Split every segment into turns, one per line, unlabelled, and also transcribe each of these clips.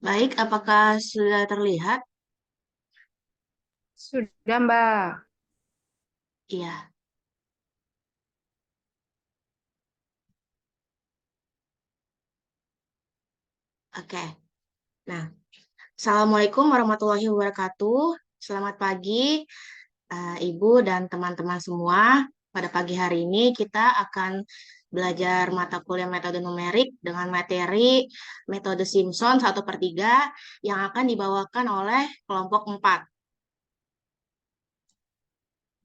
Baik, apakah sudah terlihat?
Sudah, Mbak.
Iya, oke. Nah, Assalamualaikum warahmatullahi wabarakatuh. Selamat pagi, Ibu dan teman-teman semua. Pada pagi hari ini kita akan belajar mata kuliah metode numerik dengan materi metode Simpson 1/3 yang akan dibawakan oleh kelompok 4.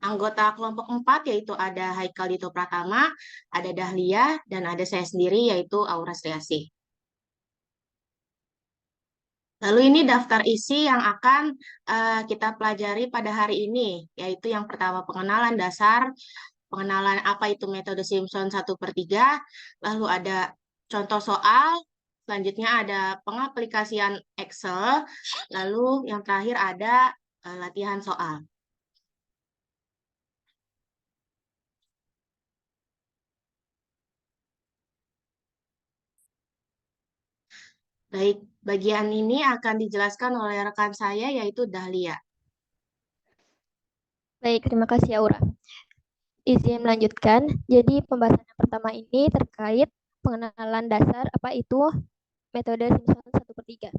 Anggota kelompok 4 yaitu ada Haikal Dito Pratama, ada Dahlia, dan ada saya sendiri yaitu Aura Sriasih. Lalu ini daftar isi yang akan kita pelajari pada hari ini, yaitu yang pertama pengenalan dasar, pengenalan apa itu metode Simpson 1/3, lalu ada contoh soal, selanjutnya ada pengaplikasian Excel, lalu yang terakhir ada latihan soal. Baik, bagian ini akan dijelaskan oleh rekan saya yaitu Dahlia.
Baik, terima kasih Aura. Izin melanjutkan. Jadi pembahasan yang pertama ini terkait pengenalan dasar apa itu metode Simpson 1/3.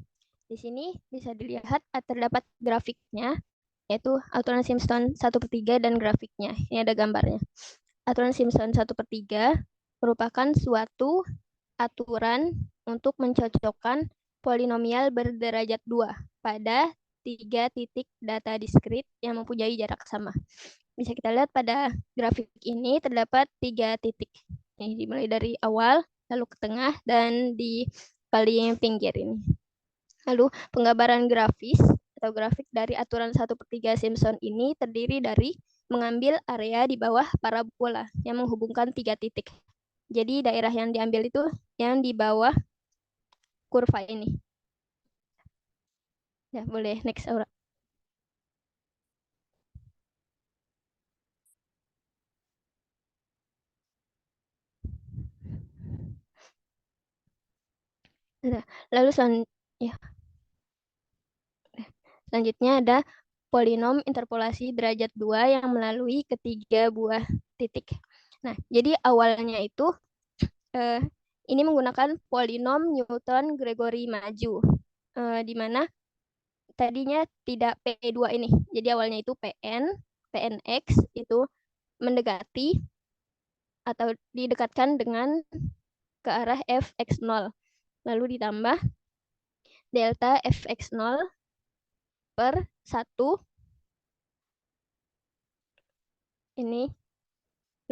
Di sini bisa dilihat terdapat grafiknya, yaitu aturan Simpson 1/3 dan grafiknya. Ini ada gambarnya. Aturan Simpson 1/3 merupakan suatu aturan untuk mencocokkan polinomial berderajat 2 pada 3 titik data diskrit yang mempunyai jarak sama. Bisa kita lihat pada grafik ini terdapat 3 titik. Ini dimulai dari awal, lalu ke tengah, dan di paling pinggir ini. Lalu penggambaran grafis atau grafik dari aturan 1/3 Simpson ini terdiri dari mengambil area di bawah parabola yang menghubungkan 3 titik. Jadi daerah yang diambil itu yang di bawah kurva ini. Ya, boleh next Aura. Nah, lalu ya, selanjutnya ada polinom interpolasi derajat 2 yang melalui ketiga buah titik. Nah, jadi awalnya itu ini menggunakan polinom Newton-Gregory maju, di mana tadinya tidak P2 ini. Jadi awalnya itu Pnx itu mendekati atau didekatkan dengan ke arah fx0. Lalu ditambah delta fx0 per 1 ini,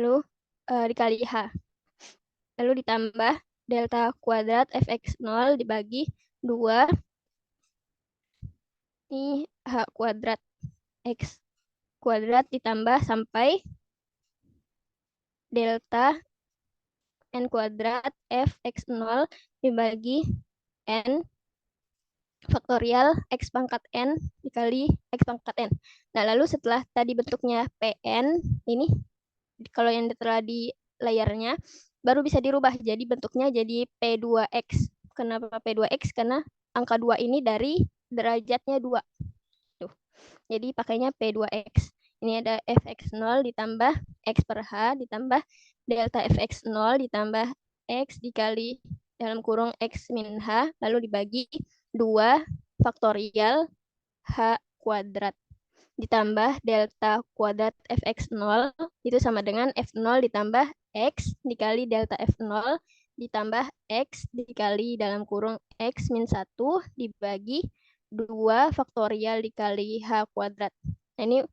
lalu dikali H. Lalu ditambah delta kuadrat fx0 dibagi 2 ini H kuadrat X kuadrat ditambah sampai delta N kuadrat fx0 dibagi N faktorial X pangkat N dikali X pangkat N. Nah, lalu setelah tadi bentuknya Pn, ini kalau yang telah di layarnya, baru bisa dirubah. Jadi bentuknya jadi P2X. Kenapa P2X? Karena angka 2 ini dari derajatnya 2. Tuh. Jadi pakainya P2X. Ini ada fx0 ditambah x per h ditambah delta fx0 ditambah x dikali dalam kurung x min h lalu dibagi 2 faktorial h kuadrat ditambah delta kuadrat fx0 itu sama dengan f0 ditambah x dikali delta f0 ditambah x dikali dalam kurung x min 1 dibagi 2 faktorial dikali h kuadrat. Nah, ini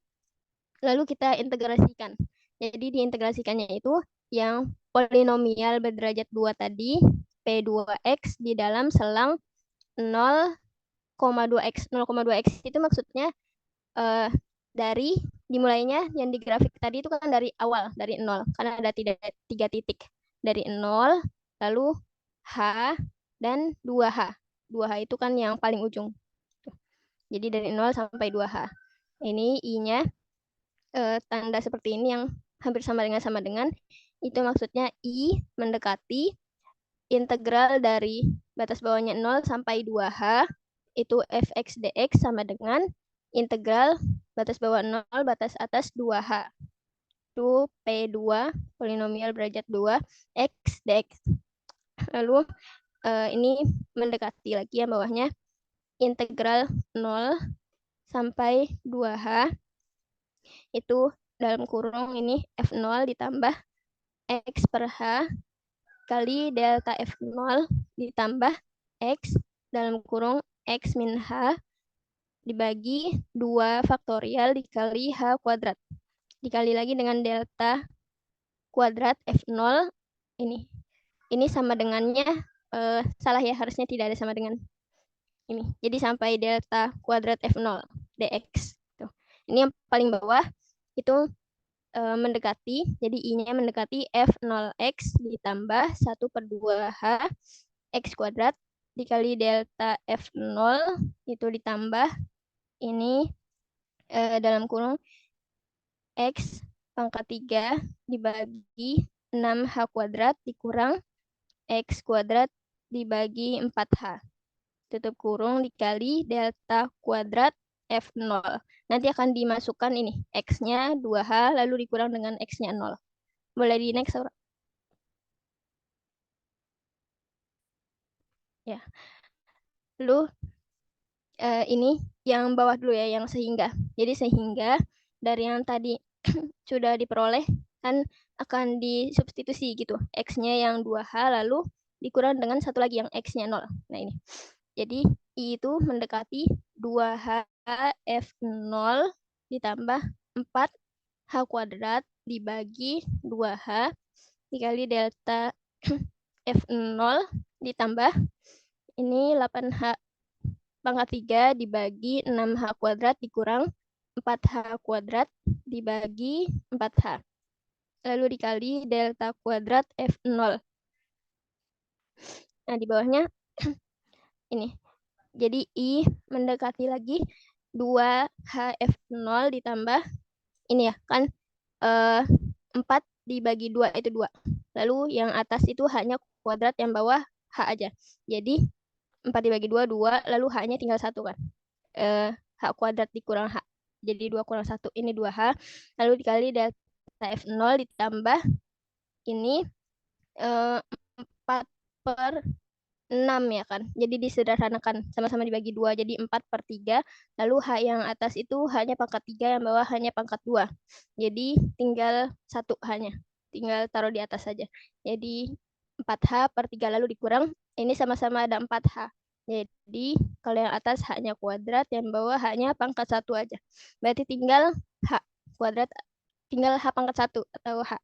lalu kita integrasikan. Jadi diintegrasikannya itu yang polinomial berderajat 2 tadi, P2X di dalam selang 0,2X. 0,2X itu maksudnya dari dimulainya yang di grafik tadi itu kan dari awal, dari 0. Karena ada 3 titik. Dari 0, lalu H, dan 2H. 2H itu kan yang paling ujung. Jadi dari 0 sampai 2H. Ini I-nya tanda seperti ini yang hampir sama dengan itu maksudnya I mendekati integral dari batas bawahnya 0 sampai 2H itu fx dx sama dengan integral batas bawah 0, batas atas 2h. Itu P2, polinomial derajat 2, x dx. Lalu ini mendekati lagi yang bawahnya, integral 0 sampai 2h, itu dalam kurung ini f0 ditambah x per h kali delta f0 ditambah x dalam kurung x min h dibagi 2 faktorial dikali h kuadrat. Dikali lagi dengan delta kuadrat f0 ini. Ini sama dengannya, salah ya, harusnya tidak ada sama dengan ini. Jadi sampai delta kuadrat f0 dx. Tuh. Ini yang paling bawah itu mendekati, jadi I-nya mendekati f0x ditambah 1/2h x kuadrat dikali delta f0 itu ditambah ini dalam kurung x pangkat 3 dibagi 6h kuadrat dikurang x kuadrat dibagi 4h. Tutup kurung dikali delta kuadrat f0. Nanti akan dimasukkan ini, x-nya 2h, lalu dikurang dengan x-nya 0. Boleh di next, Aura? Ya. Lalu ini yang bawah dulu ya, yang sehingga. Jadi sehingga dari yang tadi sudah diperoleh, kan akan disubstitusi gitu. X-nya yang 2h, lalu dikurang dengan satu lagi yang x-nya 0. Nah ini. Jadi I itu mendekati 2h f0 ditambah 4h kuadrat dibagi 2h dikali delta f0 ditambah ini 8h pangkat 3 dibagi 6h kuadrat dikurang 4h kuadrat dibagi 4h. Lalu dikali delta kuadrat f0. Nah di bawahnya ini. Jadi I mendekati lagi 2HF0 ditambah ini ya, kan 4 dibagi 2 itu 2. Lalu yang atas itu hanya kuadrat, yang bawah H aja. Jadi 4 dibagi 2, 2. Lalu H-nya tinggal 1 kan. H kuadrat dikurang H. Jadi 2 kurang 1, ini 2H. Lalu dikali delta F0 ditambah ini 4 per 6 ya kan. Jadi disederhanakan, sama-sama dibagi 2, jadi 4/3. Lalu H yang atas itu hanya pangkat 3, yang bawah hanya pangkat 2. Jadi tinggal 1 hanya. Tinggal taruh di atas saja. Jadi 4H/3 lalu dikurang. Ini sama-sama ada 4H. Jadi kalau yang atas H-nya kuadrat, yang bawah H-nya pangkat 1 aja. Berarti tinggal H kuadrat, tinggal H pangkat 1 atau H.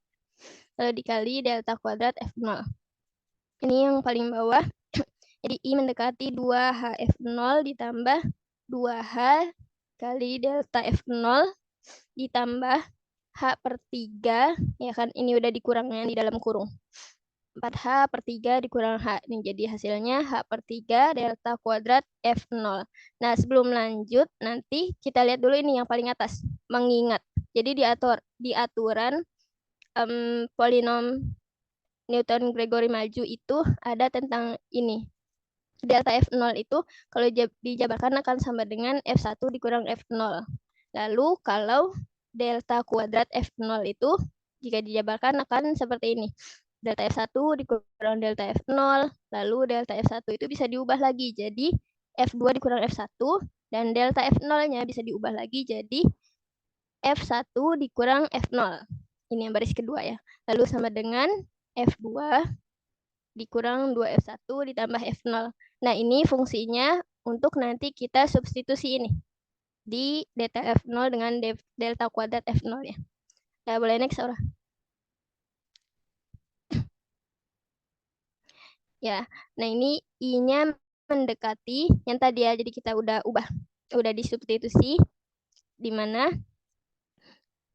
Lalu dikali delta kuadrat F0. Ini yang paling bawah. Jadi I mendekati 2HF0 ditambah 2H kali delta F0 ditambah H/3. Ya kan, ini udah dikurangnya di dalam kurung. 4H/3 dikurang H. Ini jadi hasilnya H/3 delta kuadrat F0. Nah, sebelum lanjut, nanti kita lihat dulu ini yang paling atas. Mengingat. Jadi di aturan polinom Newton-Gregory maju itu ada tentang ini. Delta F0 itu kalau dijabarkan akan sama dengan F1 dikurang F0. Lalu kalau delta kuadrat F0 itu jika dijabarkan akan seperti ini. Delta F1 dikurang delta F0, lalu delta F1 itu bisa diubah lagi jadi F2 dikurang F1, dan delta F0-nya bisa diubah lagi jadi F1 dikurang F0. Ini yang baris kedua ya. Lalu sama dengan F2 dikurang 2F1 ditambah F0. Nah, ini fungsinya untuk nanti kita substitusi ini di delta F0 dengan delta kuadrat F0 ya. Nah, boleh next, Aura. Ya, nah ini I-nya mendekati yang tadi ya, jadi kita udah disubstitusi, di mana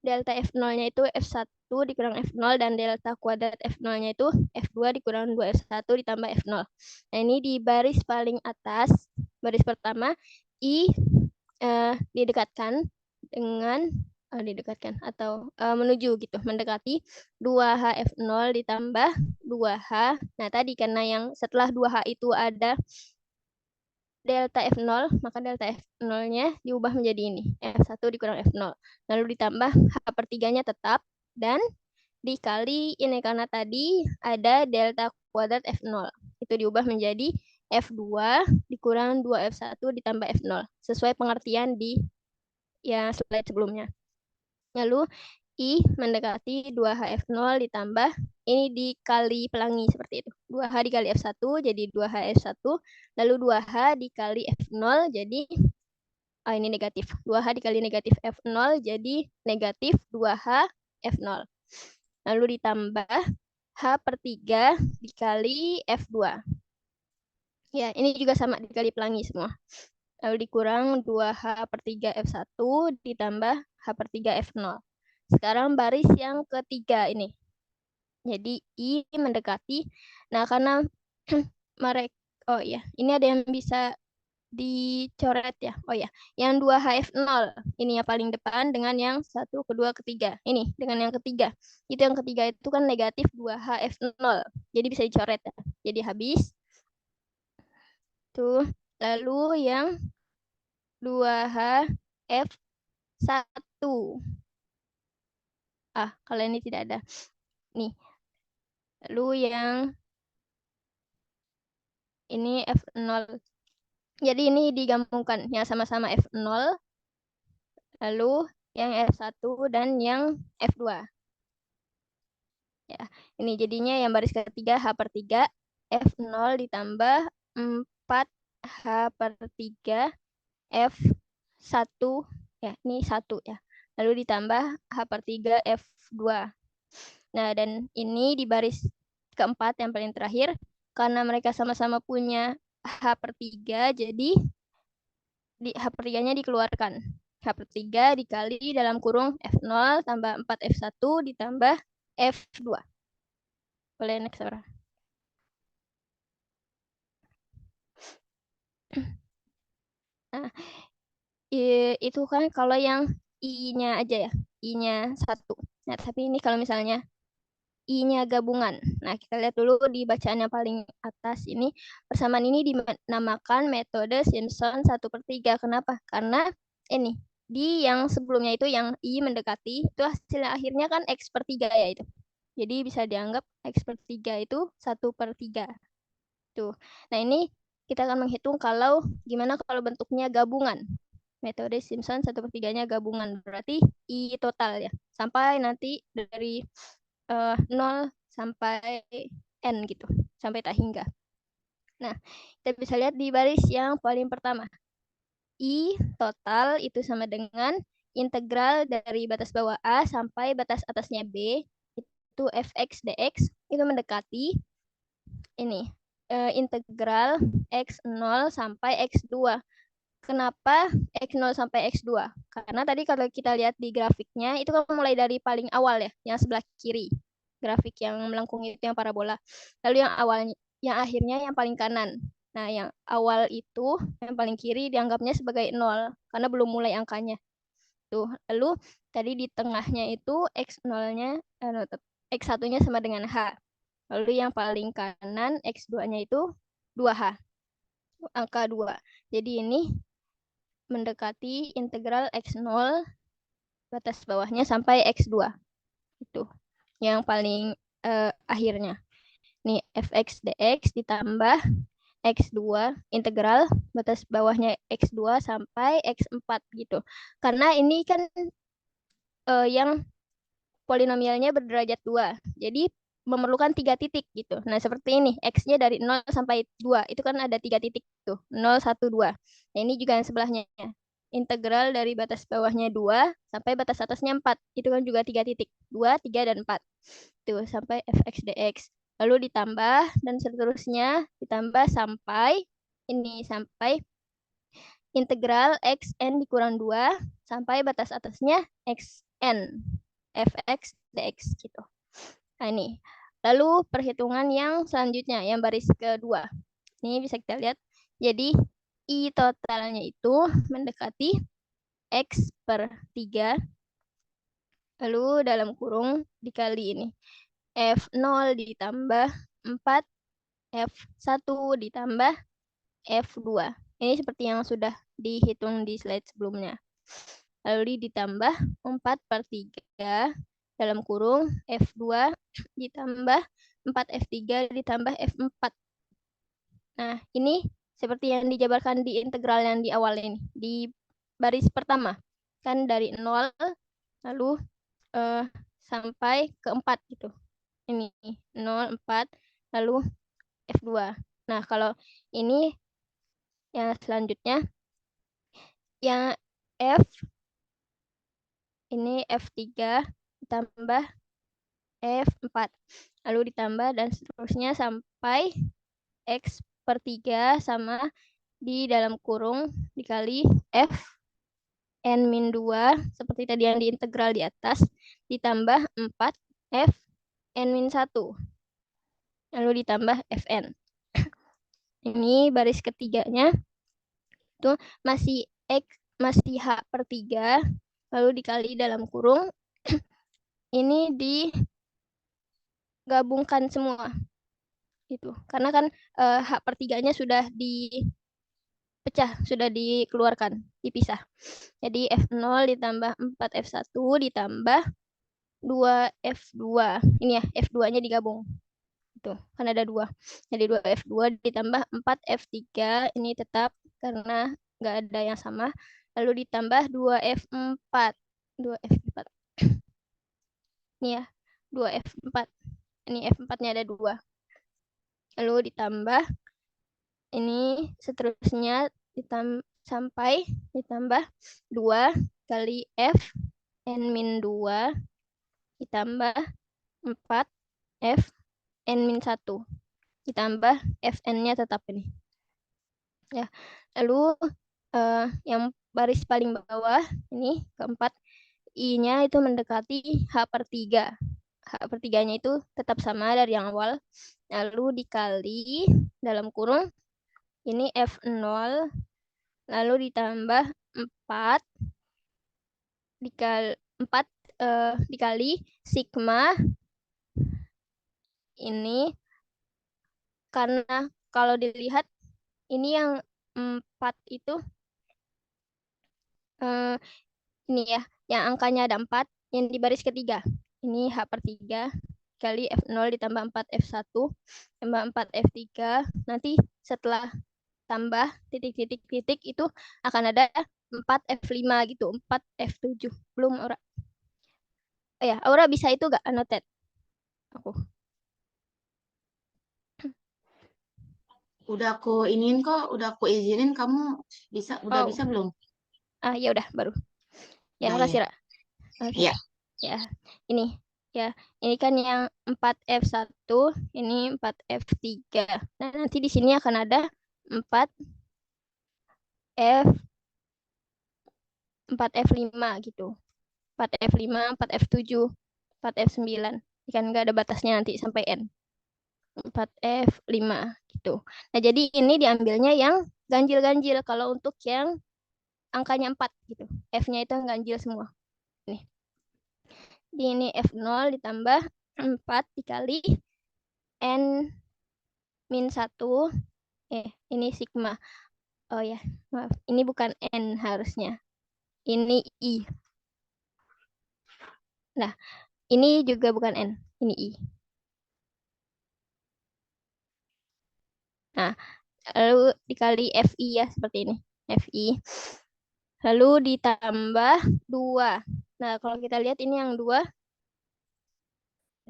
delta F0-nya itu F1 dikurang F0 dan delta kuadrat F0-nya itu F2 dikurang 2F1 ditambah F0. Nah, ini di baris paling atas, baris pertama, I didekatkan dengan atau menuju gitu, mendekati 2HF0 ditambah 2H. Nah, tadi karena yang setelah 2H itu ada delta F0, maka delta F0-nya diubah menjadi ini, F1 dikurang F0. Lalu ditambah H/3-nya tetap, dan dikali ini karena tadi ada delta kuadrat F0. Itu diubah menjadi F2 dikurang 2F1 ditambah F0. Sesuai pengertian di yang slide sebelumnya. Lalu I mendekati 2HF0 ditambah ini dikali pelangi seperti itu. 2H dikali F1 jadi 2HF1. Lalu 2H dikali F0 jadi ini negatif. 2H dikali negatif F0 jadi negatif 2H F0. Lalu ditambah H/3 dikali F2. Ya, ini juga sama dikali pelangi semua. Lalu dikurang 2H/3 F1 ditambah H/3 F0. Sekarang baris yang ketiga ini. Jadi I mendekati. Nah, karena mereka, oh ya, ini ada yang bisa dicoret ya. Oh ya, yang 2HF0 ini yang paling depan dengan yang 1, kedua, ketiga. Ini dengan yang ketiga. Itu yang ketiga itu kan negatif 2HF0. Jadi bisa dicoret ya. Jadi habis. Tuh, lalu yang 2HF1. Kalau ini tidak ada. Nih. Lalu yang ini F0. Jadi ini digabungkan yang sama-sama F0. Lalu yang F1 dan yang F2. Ya, ini jadinya yang baris ketiga H/3 F0 ditambah 4H/3 F1. Ya, ini 1 ya. Lalu ditambah H/3 F2. Nah, dan ini di baris keempat yang paling terakhir, karena mereka sama-sama punya H/3, jadi H/3-nya dikeluarkan. H/3 dikali dalam kurung F0 tambah 4F1 ditambah F2. Boleh next, Sarah. Nah, itu kan kalau yang I-nya aja ya, I-nya 1. Nah, tapi ini kalau misalnya I-nya gabungan. Nah, kita lihat dulu di bacaan yang paling atas ini. Persamaan ini dinamakan metode Simpson 1/3. Kenapa? Karena ini, di yang sebelumnya itu yang I mendekati, itu hasilnya akhirnya kan X/3 ya itu. Jadi bisa dianggap X/3 itu 1/3. Tuh. Nah, ini kita akan menghitung kalau gimana kalau bentuknya gabungan. Metode Simpson 1/3-nya gabungan. Berarti I total ya. Sampai nanti dari 0 sampai N gitu. Sampai tak hingga. Nah, kita bisa lihat di baris yang paling pertama. I total itu sama dengan integral dari batas bawah A sampai batas atasnya B. Itu fx dx. Itu mendekati ini. Integral x0 sampai x2. Kenapa X0 sampai X2? Karena tadi kalau kita lihat di grafiknya, itu kan mulai dari paling awal ya, yang sebelah kiri. Grafik yang melengkung itu yang parabola. Lalu yang awalnya, yang akhirnya yang paling kanan. Nah, yang awal itu, yang paling kiri dianggapnya sebagai 0, karena belum mulai angkanya. Tuh. Lalu tadi di tengahnya itu X0-nya, X1-nya sama dengan H. Lalu yang paling kanan X2-nya itu 2H. Angka 2. Jadi ini mendekati integral X0 batas bawahnya sampai X2. Itu yang paling akhirnya. Nih fx dx ditambah X2 integral batas bawahnya X2 sampai X4 gitu. Karena ini kan yang polinomialnya berderajat 2. Jadi memerlukan 3 titik gitu. Nah, seperti ini. X-nya dari 0 sampai 2. Itu kan ada 3 titik tuh. 0, 1, 2. Nah, ini juga yang sebelahnya. Integral dari batas bawahnya 2 sampai batas atasnya 4. Itu kan juga 3 titik. 2, 3, dan 4. Tuh, sampai fx dx. Lalu ditambah dan seterusnya. Ditambah sampai ini. Sampai integral xn dikurang 2 sampai batas atasnya xn. Fx dx gitu. Nah, ini. Lalu perhitungan yang selanjutnya, yang baris kedua. Ini bisa kita lihat. Jadi, I totalnya itu mendekati X/3. Lalu dalam kurung dikali ini. F0 ditambah 4. F1 ditambah F2. Ini seperti yang sudah dihitung di slide sebelumnya. Lalu ditambah 4 per 3 dalam kurung F2 ditambah 4F3 ditambah F4. Nah, ini seperti yang dijabarkan di integral yang di awal ini, di baris pertama. Kan dari 0 lalu sampai ke 4 gitu. Ini 0, 4, lalu F2. Nah, kalau ini yang selanjutnya, yang F, ini F3 ditambah F4. Lalu ditambah dan seterusnya sampai X per 3 sama di dalam kurung dikali F N min 2 seperti tadi yang diintegral di atas ditambah 4 F N min 1 lalu ditambah Fn. Ini baris ketiganya itu masih X masih H per 3 lalu dikali dalam kurung ini digabungkan semua gitu karena kan H per 3-nya sudah dipecah, sudah dikeluarkan, dipisah. Jadi F0 ditambah 4F1 ditambah 2F2. Ini ya, F2-nya digabung. Itu, kan ada 2. Jadi 2F2 ditambah 4F3. Ini tetap karena nggak ada yang sama. Lalu ditambah 2F4. 2F4. Ini ya, 2F4. Ini F4-nya ada 2. Lalu ditambah ini seterusnya sampai ditambah 2 kali F N min 2 ditambah 4 F N min 1 ditambah Fn-nya tetap ini. Ya. Lalu yang baris paling bawah ini keempat I-nya itu mendekati H per 3. H per 3-nya itu tetap sama dari yang awal. Lalu dikali dalam kurung ini F0 lalu ditambah 4 dikali sigma ini karena kalau dilihat ini yang 4 itu ini ya, yang angkanya ada 4 yang di baris ketiga. Ini H per 3 kali F0 ditambah 4F1 tambah 4F3. Nanti setelah tambah titik-titik-titik itu akan ada 4F5 gitu, 4F7. Belum Aura. Oh ya, Aura bisa itu gak annotate? Aku.
Udah aku iniin kok, udah aku izinin kamu udah
Oh,
bisa belum?
ya udah baru. Ya,
Udah ya.
makasih, Ra. Oke.
Iya.
Ya, ini ya. Ini kan yang 4F1, ini 4F3. Nah, nanti di sini akan ada 4F 4F5 gitu. 4F5, 4F7, 4F9. Kan nggak ada batasnya nanti sampai N. 4F5 gitu. Nah, jadi ini diambilnya yang ganjil-ganjil kalau untuk yang angkanya 4 gitu. F-nya itu ganjil semua. Nih. Di ini F0 ditambah 4 dikali N min 1. Ini sigma. Oh ya, maaf. Ini bukan N harusnya. Ini I. Nah, ini juga bukan N. Ini I. Nah, lalu dikali FI ya, seperti ini. FI. Lalu ditambah 2. Nah, kalau kita lihat ini yang 2.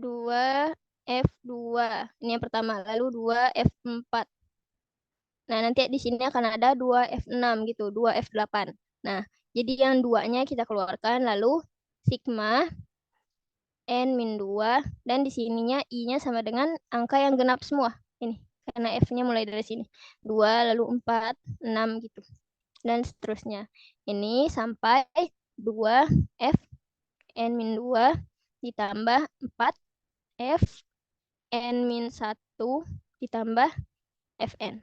2F2. Ini yang pertama. Lalu 2F4. Nah, nanti di sini akan ada 2F6 gitu, 2F8. Nah, jadi yang 2-nya kita keluarkan, lalu sigma N min 2, dan di sininya I-nya sama dengan angka yang genap semua. Ini, karena F-nya mulai dari sini. 2, lalu 4, 6 gitu. Dan seterusnya. Ini sampai 2F N min 2 ditambah 4 F N min 1 ditambah Fn.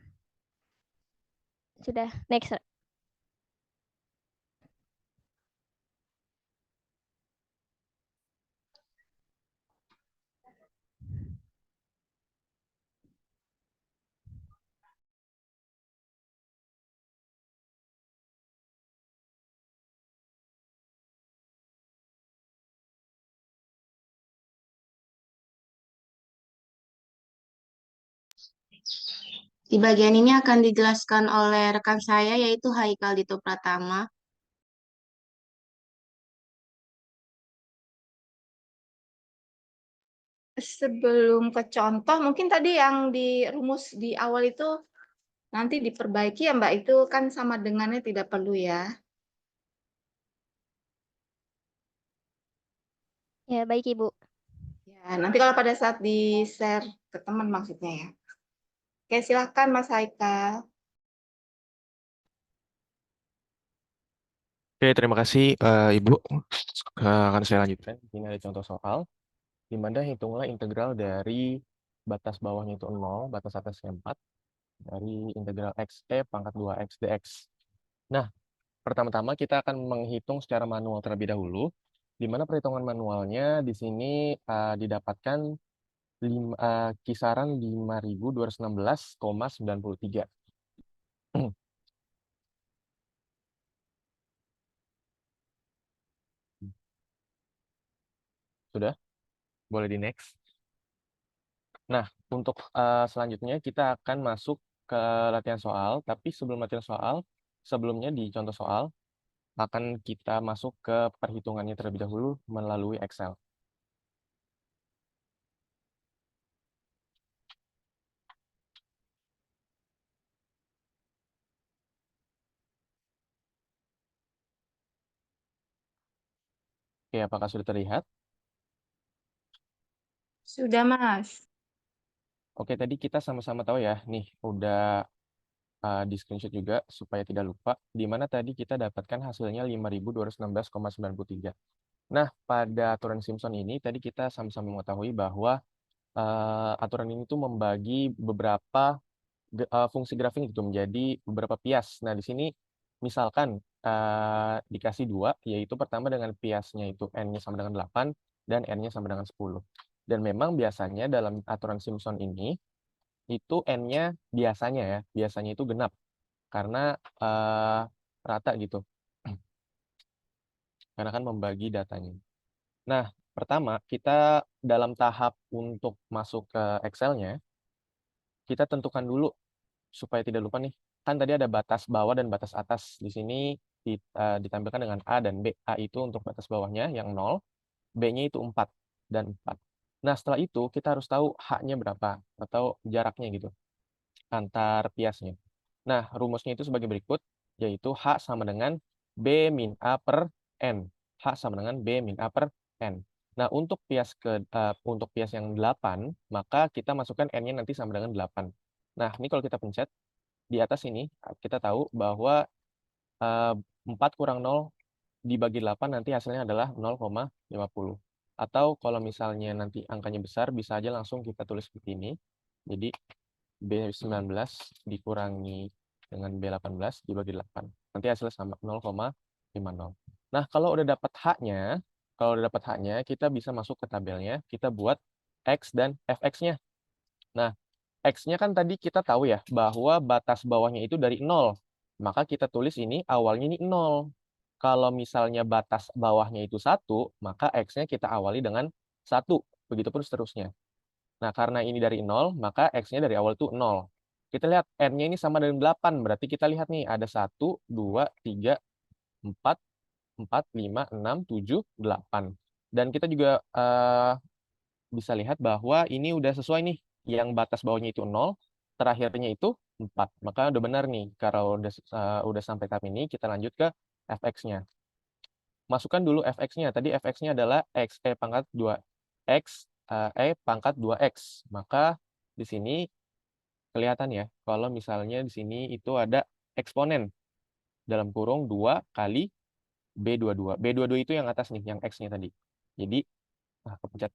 Sudah, next.
Di bagian ini akan dijelaskan oleh rekan saya yaitu Haikal Dito Pratama.
Sebelum ke contoh, mungkin tadi yang di rumus di awal itu nanti diperbaiki ya Mbak, itu kan sama dengannya tidak perlu ya.
Ya, baik Ibu.
Ya, nanti kalau pada saat di-share ke teman maksudnya ya. Oke, silahkan Mas Haikal.
Oke, terima kasih Ibu. Akan saya lanjutkan. Ini ada contoh soal di mana hitunglah integral dari batas bawahnya itu 0, batas atasnya 4, dari integral x e pangkat 2x dx. Nah, pertama-tama kita akan menghitung secara manual terlebih dahulu, di mana perhitungan manualnya di sini didapatkan kisaran 5.216,93. Sudah? Boleh di next. Nah, untuk selanjutnya kita akan masuk ke latihan soal, tapi sebelum latihan soal, sebelumnya di contoh soal, akan kita masuk ke perhitungannya terlebih dahulu melalui Excel. Oke, apakah sudah terlihat?
Sudah Mas.
Oke, tadi kita sama-sama tahu ya, nih udah di screenshot juga supaya tidak lupa, di mana tadi kita dapatkan hasilnya 5.216,93. Nah, pada aturan Simpson ini, tadi kita sama-sama mengetahui bahwa aturan ini tuh membagi beberapa fungsi grafik itu menjadi beberapa pias. Nah, di sini misalkan dikasih 2, yaitu pertama dengan piasnya itu N-nya sama dengan 8 dan N-nya sama dengan 10. Dan memang biasanya dalam aturan Simpson ini, itu N-nya biasanya itu genap. Karena rata gitu. Karena kan membagi datanya. Nah, pertama kita dalam tahap untuk masuk ke Excel-nya, kita tentukan dulu supaya tidak lupa nih, kan tadi ada batas bawah dan batas atas. Di sini ditampilkan dengan A dan B. A itu untuk batas bawahnya yang 0, B-nya itu 4 dan 4. Nah, setelah itu kita harus tahu H-nya berapa atau jaraknya gitu antar piasnya. Nah, rumusnya itu sebagai berikut, yaitu H sama dengan B min A per N. H sama dengan B min A per N. Nah, untuk pias yang 8, maka kita masukkan N-nya nanti sama dengan 8. Nah, ini kalau kita pencet, di atas ini kita tahu bahwa 4 kurang 0 dibagi 8 nanti hasilnya adalah 0,50. Atau kalau misalnya nanti angkanya besar, bisa aja langsung kita tulis seperti ini. Jadi B19 dikurangi dengan B18 dibagi 8. Nanti hasilnya sama 0,50. Nah, kalau udah dapat H-nya, kita bisa masuk ke tabelnya, kita buat X dan Fx-nya. Nah, X-nya kan tadi kita tahu ya, bahwa batas bawahnya itu dari 0. Maka kita tulis ini awalnya ini 0. Kalau misalnya batas bawahnya itu 1, maka X-nya kita awali dengan 1. Begitupun seterusnya. Nah, karena ini dari 0, maka X-nya dari awal itu 0. Kita lihat N-nya ini sama dengan 8. Berarti kita lihat nih, ada 1, 2, 3, 4, 4, 5, 6, 7, 8. Dan kita juga bisa lihat bahwa ini udah sesuai nih. Yang batas bawahnya itu 0, terakhirnya itu 4. Maka udah benar nih. Kalau udah sampai tahap ini, kita lanjut ke Fx-nya. Masukkan dulu Fx-nya. Tadi Fx-nya adalah X E pangkat 2 X E pangkat 2X. Maka di sini kelihatan ya, kalau misalnya di sini itu ada eksponen dalam kurung 2 kali B22. B22 itu yang atas nih, yang X-nya tadi. Jadi, kepencet.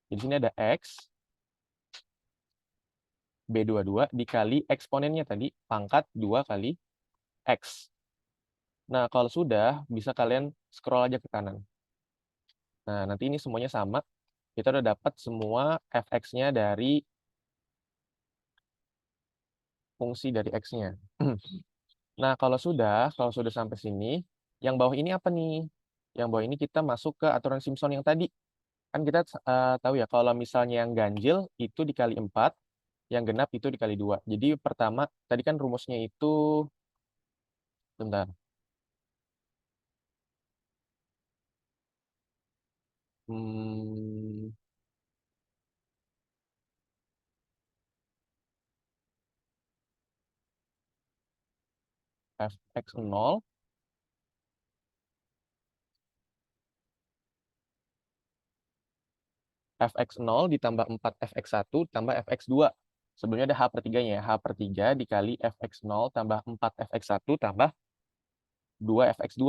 Di sini ada X, B22 dikali eksponennya tadi, pangkat 2 kali X. Nah, kalau sudah, bisa kalian scroll aja ke kanan. Nah, nanti ini semuanya sama. Kita udah dapat semua Fx-nya dari fungsi dari X-nya. Nah, kalau sudah sampai sini, yang bawah ini apa nih? Yang bawah ini kita masuk ke aturan Simpson yang tadi. Kan kita tahu ya, kalau misalnya yang ganjil itu dikali 4, yang genap itu dikali 2. Jadi pertama, tadi kan rumusnya itu, bentar. Hmm, fx0 fx0 ditambah 4 fx1 tambah fx2. Sebelumnya ada h per 3-nya ya. H per 3 dikali fx0 tambah 4 fx1 tambah 2 fx2.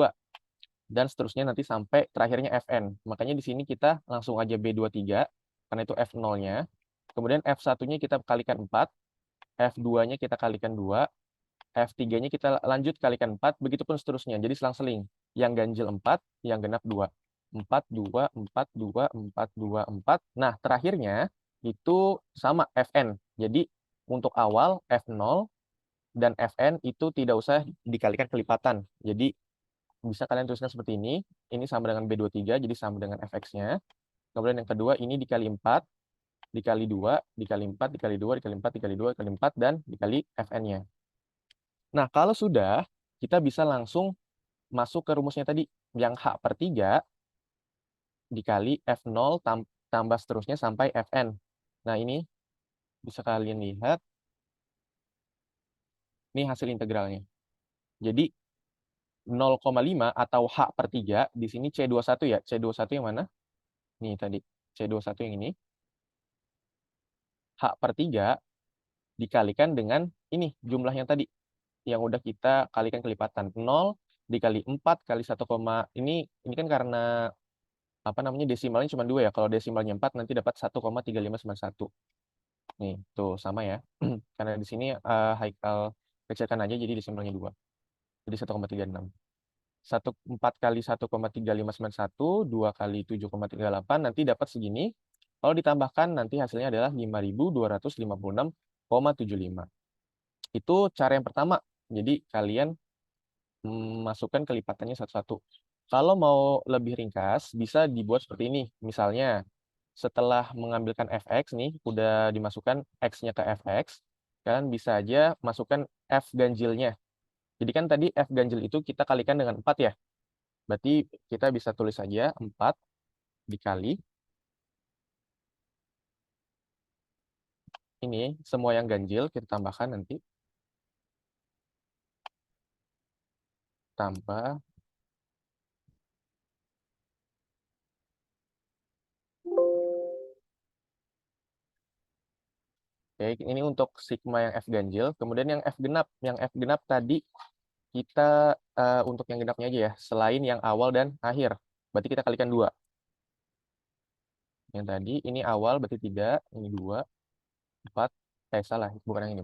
Dan seterusnya nanti sampai terakhirnya fn. Makanya di sini kita langsung aja B23, karena itu f0-nya. Kemudian f1-nya kita kalikan 4, f2-nya kita kalikan 2, f3-nya kita lanjut kalikan 4, begitupun seterusnya. Jadi selang-seling. Yang ganjil 4, yang genap 2. 4, 2, 4, 2, 4, 2, 4. Nah, terakhirnya itu sama fn. Jadi untuk awal f0 dan fn itu tidak usah dikalikan kelipatan. Jadi bisa kalian tuliskan seperti ini. Ini sama dengan B23, jadi sama dengan fx-nya. Kemudian yang kedua, ini dikali 4, dikali 2, dikali 4, dikali 2, dikali 4, dikali 2, dikali 4, dan dikali fn-nya. Nah, kalau sudah, kita bisa langsung masuk ke rumusnya tadi. Yang H per 3 dikali F0 tambah seterusnya sampai Fn. Nah, ini bisa kalian lihat. Ini hasil integralnya. Jadi, 0,5 atau H per 3, di sini C21 ya. C21 yang mana? Nih tadi, C21 yang ini. H per 3 dikalikan dengan ini, jumlah yang tadi. Yang udah kita kalikan kelipatan. 0 dikali 4 kali 1, ini kan karena apa namanya desimalnya cuma 2 ya. Kalau desimalnya 4 nanti dapat 1,3591. Nih, tuh sama ya. Karena di sini Haikal kecilkan aja jadi desimalnya 2. Jadi 1,36. 4 kali 1,3591, 2 kali 7,38 nanti dapat segini. Kalau ditambahkan nanti hasilnya adalah 5.256,75. Itu cara yang pertama. Jadi kalian masukkan kelipatannya satu-satu. Kalau mau lebih ringkas, bisa dibuat seperti ini. Misalnya, setelah mengambilkan fx nih, udah dimasukkan x-nya ke fx, kalian bisa aja masukkan f ganjilnya. Jadi kan tadi f ganjil itu kita kalikan dengan 4 ya. Berarti kita bisa tulis saja 4 dikali ini, semua yang ganjil kita tambahkan nanti. Tambah. Oke, ini untuk sigma yang F ganjil. Kemudian yang F genap. Yang F genap tadi kita untuk yang genapnya aja ya. Selain yang awal dan akhir. Berarti kita kalikan 2. Yang tadi ini awal berarti 3. Ini 2. 4. Salah. Bukan yang ini.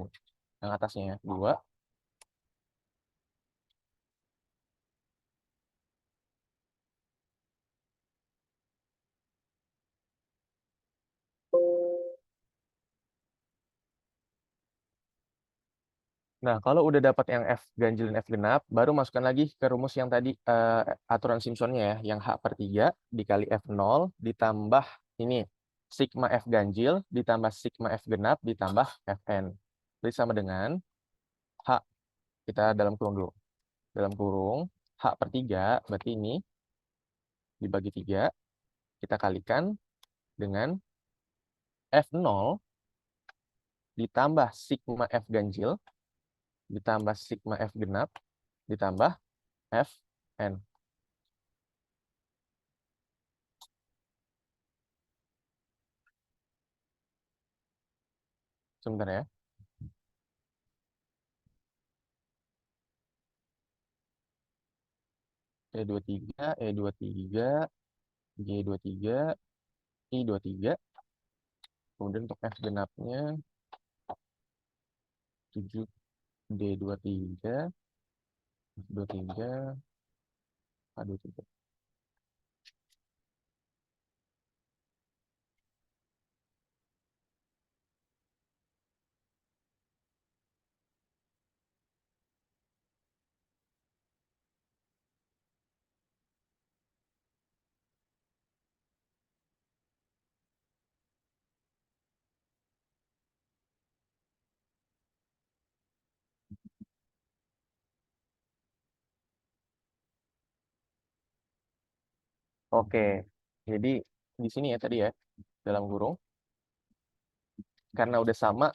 Yang atasnya ya. 2. Nah, kalau udah dapat yang F ganjil dan F genap, baru masukkan lagi ke rumus yang tadi aturan Simpsonnya ya, yang H per 3 dikali F0 ditambah ini, sigma F ganjil ditambah sigma F genap ditambah Fn. Jadi sama dengan H, kita dalam kurung dulu. Dalam kurung, H per 3, berarti ini dibagi 3, kita kalikan dengan F0 ditambah sigma F ganjil ditambah sigma F genap ditambah Fn. Sebentar ya. E23, E23, G23, I23. Kemudian untuk F genapnya 7, D23, F23, A23. Oke, jadi di sini ya tadi ya, dalam kurung, karena udah sama,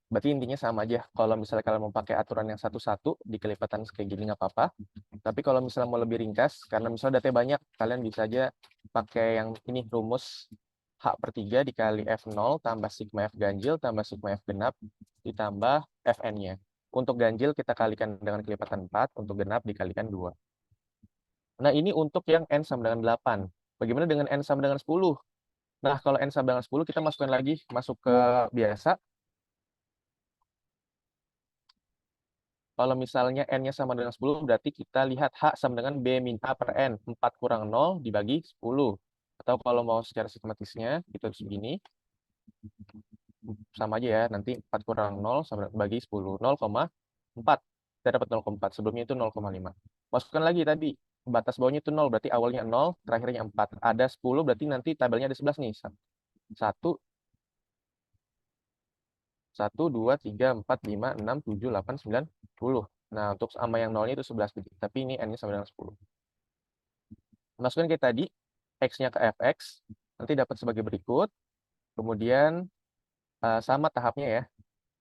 berarti intinya sama aja. Kalau misalnya kalian mau pakai aturan yang satu-satu, di kelipatan kayak gini nggak apa-apa. Tapi kalau misalnya mau lebih ringkas, karena misalnya datanya banyak, kalian bisa aja pakai yang ini, rumus H/3 dikali F0 tambah sigma F ganjil tambah sigma F genap ditambah Fn-nya. Untuk ganjil kita kalikan dengan kelipatan 4, untuk genap dikalikan 2. Nah, ini untuk yang N sama dengan 8. Bagaimana dengan N sama dengan 10? Nah, kalau N sama dengan 10, kita masukkan lagi, masuk ke biasa. Kalau misalnya N-nya sama dengan 10, berarti kita lihat H sama dengan B min A per N. 4 kurang 0 dibagi 10. Atau kalau mau secara sistematisnya, itu segini. Sama aja ya, nanti 4 kurang 0 sama bagi 10. 0,4. Kita dapat 0,4. Sebelumnya itu 0,5. Masukkan lagi tadi. Batas bawahnya itu 0, berarti awalnya 0, terakhirnya 4. Ada 10, berarti nanti tabelnya ada 11 nih. 1, 2, 3, 4, 5, 6, 7, 8, 9, 10. Nah, untuk sama yang 0-nya itu 11. Tapi ini N-nya sama dengan 10. Masukkan kayak tadi, X-nya ke Fx. Nanti dapat sebagai berikut. Kemudian sama tahapnya ya.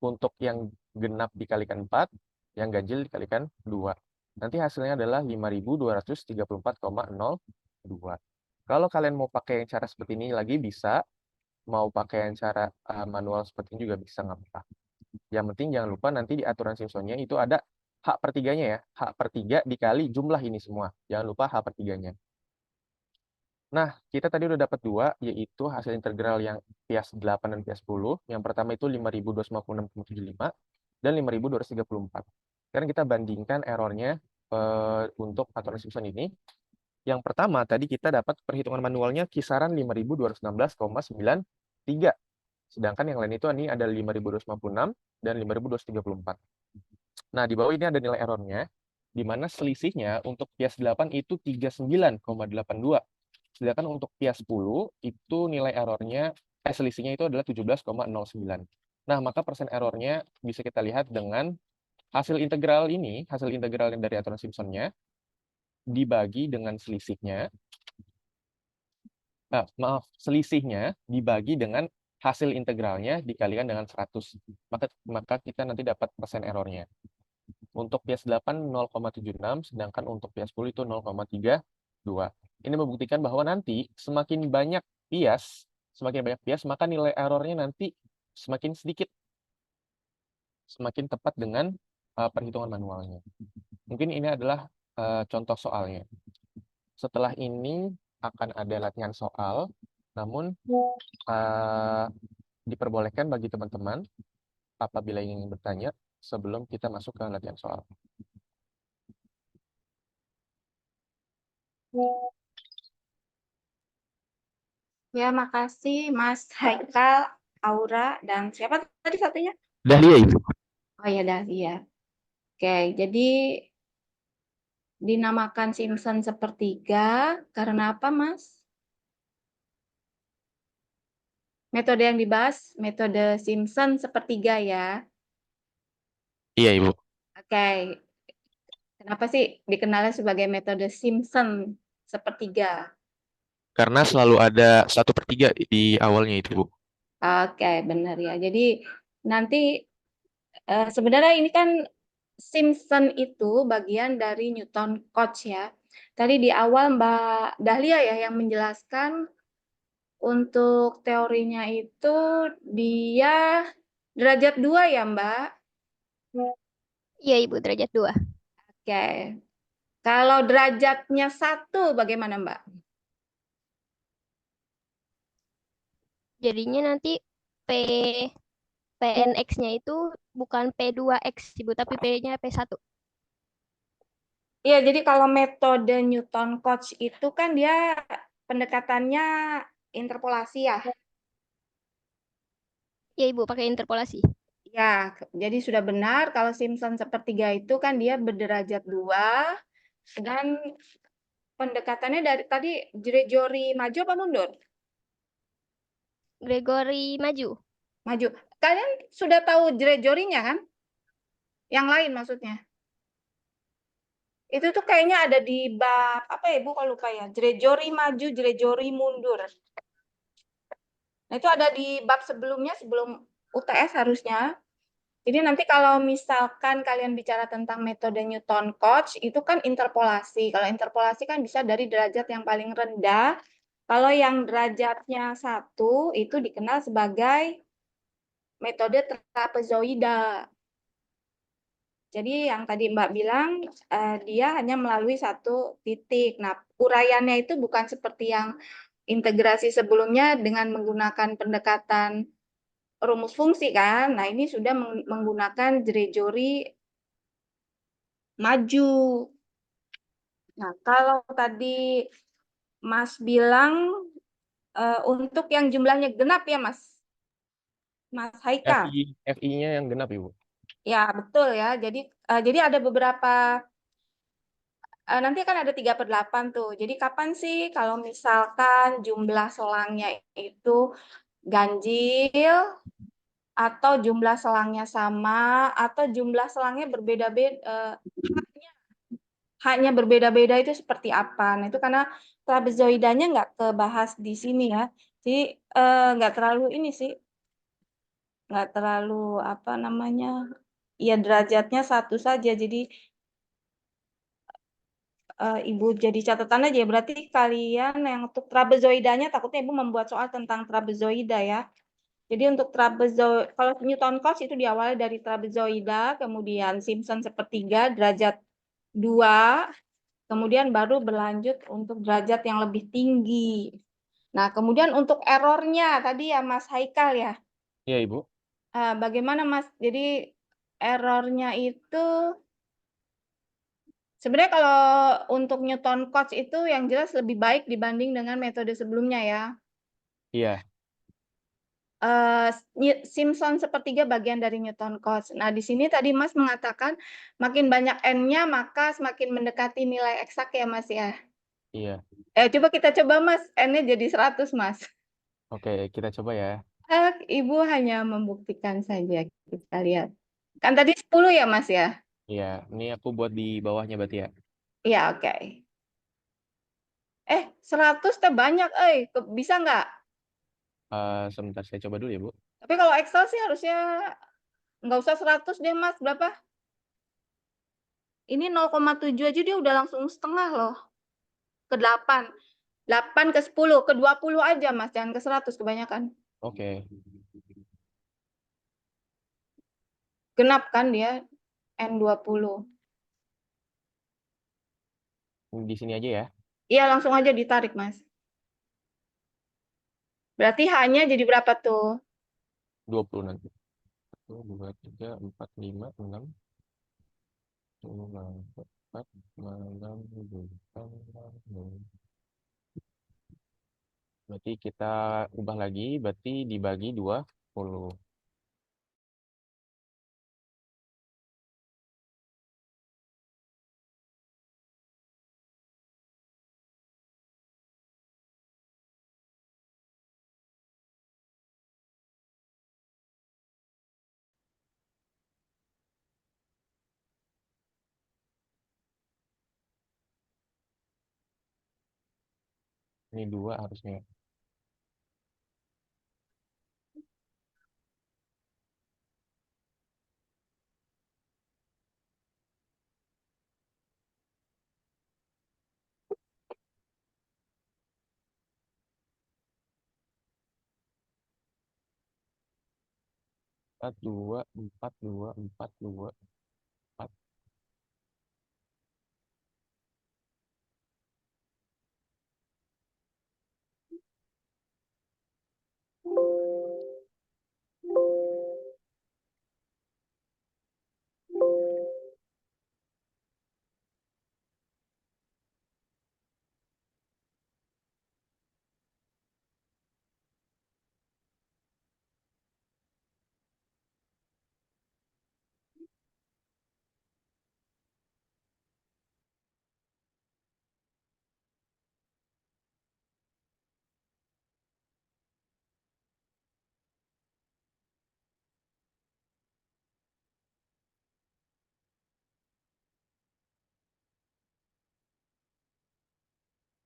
Untuk yang genap dikalikan 4, yang ganjil dikalikan 2. Nanti hasilnya adalah 5.234,02. Kalau kalian mau pakai cara seperti ini lagi bisa. Mau pakai yang cara manual seperti ini juga bisa, nggak apa-apa. Yang penting jangan lupa nanti di aturan Simpsonnya itu ada H/3-nya ya. H/3 dikali jumlah ini semua. Jangan lupa H/3-nya. Nah, kita tadi udah dapat 2, yaitu hasil integral yang Pias 8 dan Pias 10. Yang pertama itu 5.256,75 dan 5.234. Sekarang kita bandingkan errornya untuk aturan Simpson ini. Yang pertama, tadi kita dapat perhitungan manualnya kisaran 5.216,93. Sedangkan yang lain itu ini ada 5.256 dan 5.234. Nah, di bawah ini ada nilai errornya, di mana selisihnya untuk Pias 8 itu 39,82. Sedangkan untuk Pias 10 itu nilai errornya, selisihnya itu adalah 17,09. Nah, maka persen errornya bisa kita lihat dengan hasil integral ini, hasil integral yang dari aturan Simpsonnya, dibagi dengan selisihnya, selisihnya dibagi dengan hasil integralnya dikalikan dengan 100. Maka kita nanti dapat persen errornya. Untuk Pias 8 0,76, sedangkan untuk Pias 10 itu 0,32. Ini membuktikan bahwa nanti semakin banyak Pias, maka nilai errornya nanti semakin sedikit. Semakin tepat dengan perhitungan manualnya. Mungkin ini adalah contoh soalnya. Setelah ini akan ada latihan soal, namun diperbolehkan bagi teman-teman apabila ingin bertanya sebelum kita masuk ke latihan soal.
Ya, makasih Mas Haikal, Aura, dan siapa tadi satunya?
Dahlia, Ibu.
Oh ya, Dahlia. Oke, jadi dinamakan Simpson sepertiga karena apa, Mas? Metode yang dibahas, metode Simpson sepertiga ya.
Iya, Ibu.
Oke, kenapa sih dikenalnya sebagai metode Simpson sepertiga?
Karena selalu ada 1/3 di awalnya itu, Bu.
Oke, benar ya. Jadi nanti sebenarnya ini kan Simpson itu bagian dari Newton Cotes ya. Tadi di awal Mbak Dahlia ya yang menjelaskan untuk teorinya itu dia derajat 2 ya Mbak?
Iya, Ibu, derajat 2.
Oke. Kalau derajatnya 1 bagaimana Mbak?
Jadinya nanti PNX-nya itu bukan P2X, Ibu, tapi P-nya P1.
Iya, jadi kalau metode Newton Cotes itu kan dia pendekatannya interpolasi ya.
Iya, Ibu, pakai interpolasi.
Ya, jadi sudah benar kalau Simpson sepertiga itu kan dia berderajat 2 dan pendekatannya dari tadi Gregory maju apa mundur?
Gregory maju.
Maju. Kalian sudah tahu Gregory-nya kan? Yang lain maksudnya. Itu tuh kayaknya ada di bab apa ya, Ibu, kalau lupa ya. Jrejori maju, jrejori mundur. Nah, itu ada di bab sebelumnya, sebelum UTS harusnya. Jadi nanti kalau misalkan kalian bicara tentang metode Newton-Cotes, itu kan interpolasi. Kalau interpolasi kan bisa dari derajat yang paling rendah. Kalau yang derajatnya 1 itu dikenal sebagai metode trapezoida. Jadi yang tadi Mbak bilang, dia hanya melalui satu titik. Nah, uraiannya itu bukan seperti yang integrasi sebelumnya dengan menggunakan pendekatan rumus fungsi kan. Nah, ini sudah menggunakan Jrejori maju. Nah, kalau tadi Mas bilang untuk yang jumlahnya genap ya, Mas Haikal.
FI-nya yang genap, Ibu.
Ya, betul ya. Jadi ada beberapa, nanti kan ada 3/8 tuh. Jadi kapan sih kalau misalkan jumlah selangnya itu ganjil, atau jumlah selangnya sama, atau jumlah selangnya berbeda-beda, haknya berbeda-beda, itu seperti apa? Nah, itu karena trapezoidanya nggak kebahas di sini ya. Jadi nggak terlalu ini sih, nggak terlalu apa namanya, ya derajatnya 1 saja. Jadi Ibu jadi catatan aja ya. Berarti kalian yang untuk trapezoidanya takutnya Ibu membuat soal tentang trapezoida ya. Jadi untuk kalau Newton-Cotes itu diawali dari trapezoida, kemudian Simpson sepertiga, derajat 2, kemudian baru berlanjut untuk derajat yang lebih tinggi. Nah, kemudian untuk errornya tadi ya Mas Haikal ya.
Iya, Ibu.
Bagaimana Mas? Jadi errornya itu sebenarnya kalau untuk Newton-Cotes itu yang jelas lebih baik dibanding dengan metode sebelumnya ya.
Iya,
Simpson sepertiga bagian dari Newton-Cotes. Nah, di sini tadi Mas mengatakan makin banyak n-nya maka semakin mendekati nilai eksak ya Mas ya.
iya.
Coba kita coba Mas, n-nya jadi 100 Mas.
Oke, kita coba ya.
Ibu hanya membuktikan saja, kita lihat. Kan tadi 10 ya Mas ya?
Iya, ini aku buat di bawahnya berarti ya.
Iya, oke. 100 teh banyak, bisa nggak?
Sebentar, saya coba dulu ya, Bu.
Tapi kalau Excel sih harusnya nggak usah 100 deh Mas, berapa? Ini 0,7 aja dia udah langsung setengah loh, ke 8. 8 ke 10, ke 20 aja Mas, jangan ke 100 kebanyakan.
Oke.
Genap kan dia, N20.
Di sini aja ya.
Iya, langsung aja ditarik Mas. Berarti hanya jadi berapa tuh?
20 nanti. 1, 2, 3, 4, 5, 6, 5, 4, 6, 8. Berarti kita ubah lagi, berarti dibagi 20. Ini 2 harusnya. Empat, 2, 4, 2, 4, 2, 4.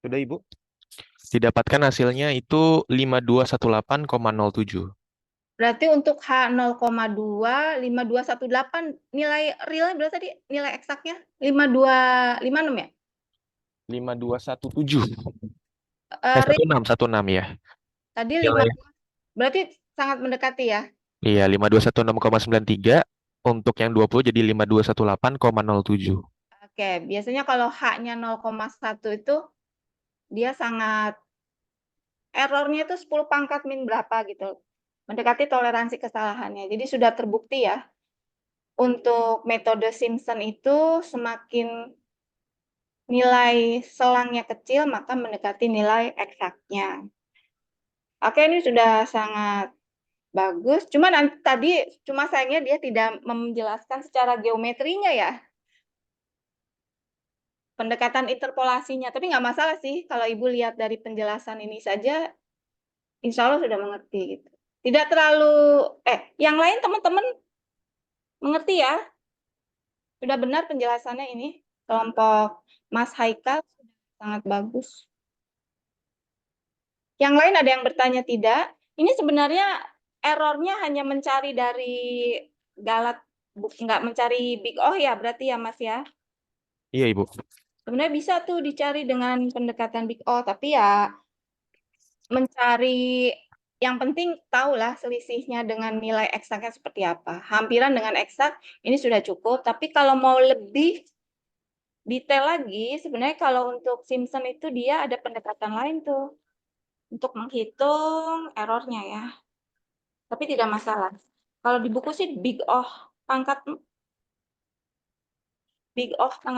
Sudah, Ibu? Didapatkan hasilnya itu 5218,07.
Berarti untuk H 0,2, 5218 nilai realnya berapa tadi? Nilai eksaknya 5256 ya?
5217.
Real
16 ya.
tadi 5,
Nilai.
berarti sangat mendekati ya.
Iya, 5216,93. Untuk yang 20 jadi 5218,07.
Oke, biasanya kalau H-nya 0,1 itu dia sangat errornya itu 10 pangkat min berapa gitu. Mendekati toleransi kesalahannya. Jadi sudah terbukti ya. Untuk metode Simpson itu semakin nilai selangnya kecil maka mendekati nilai eksaknya. Oke, ini sudah sangat bagus. Cuma tadi sayangnya dia tidak menjelaskan secara geometrinya ya. Pendekatan interpolasinya, tapi nggak masalah sih kalau Ibu lihat dari penjelasan ini saja, insya Allah sudah mengerti gitu. Tidak terlalu, yang lain teman-teman mengerti ya? Sudah benar penjelasannya ini? Kelompok Mas Haikal sudah sangat bagus. Yang lain ada yang bertanya tidak? Ini sebenarnya errornya hanya mencari dari galat, nggak mencari big O ya berarti ya Mas ya?
Iya, Ibu.
Sebenarnya bisa tuh dicari dengan pendekatan big O, tapi ya mencari yang penting tahulah selisihnya dengan nilai eksaknya seperti apa. Hampiran dengan eksak ini sudah cukup, tapi kalau mau lebih detail lagi, sebenarnya kalau untuk Simpson itu dia ada pendekatan lain tuh untuk menghitung errornya ya. Tapi tidak masalah. Kalau di buku sih big O pangkat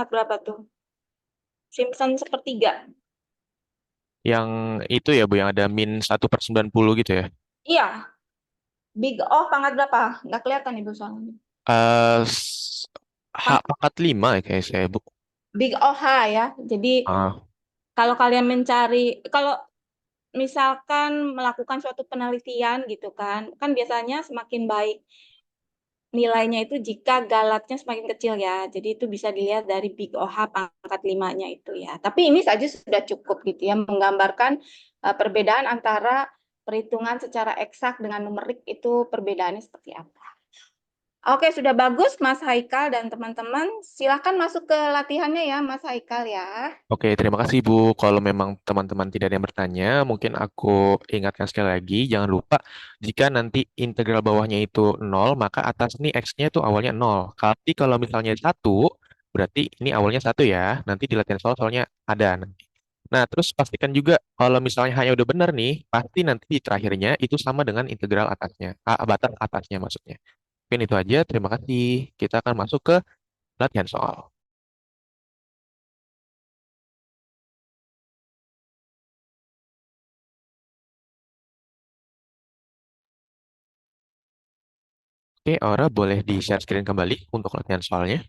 berapa tuh? Simpson sepertiga.
Yang itu ya, Bu, yang ada min 1/90 gitu ya.
Iya, big O pangkat berapa? Nggak kelihatan Ibu soalnya.
Eh
Pang-
pangkat 5 ya kayak saya, Bu.
Big OH ya. Jadi
Ah,
kalau kalian mencari, kalau misalkan melakukan suatu penelitian gitu kan biasanya semakin baik nilainya itu jika galatnya semakin kecil ya. Jadi itu bisa dilihat dari big OH pangkat 5-nya itu ya. Tapi ini saja sudah cukup gitu ya, menggambarkan perbedaan antara perhitungan secara eksak dengan numerik itu perbedaannya seperti apa. Oke, sudah bagus Mas Haikal dan teman-teman. Silahkan masuk ke latihannya ya Mas Haikal ya.
Oke, terima kasih, Bu. Kalau memang teman-teman tidak ada yang bertanya, mungkin aku ingatkan sekali lagi, jangan lupa jika nanti integral bawahnya itu 0, maka atas ini X-nya itu awalnya 0. Tapi kalau misalnya 1, berarti ini awalnya 1 ya. Nanti di latihan soalnya ada nanti. Nah, terus pastikan juga kalau misalnya hanya udah benar nih, pasti nanti di terakhirnya itu sama dengan integral atasnya, batas atasnya maksudnya. Mungkin itu aja, terima kasih. Kita akan masuk ke latihan soal. Oke, Aura boleh di-share screen kembali untuk latihan soalnya.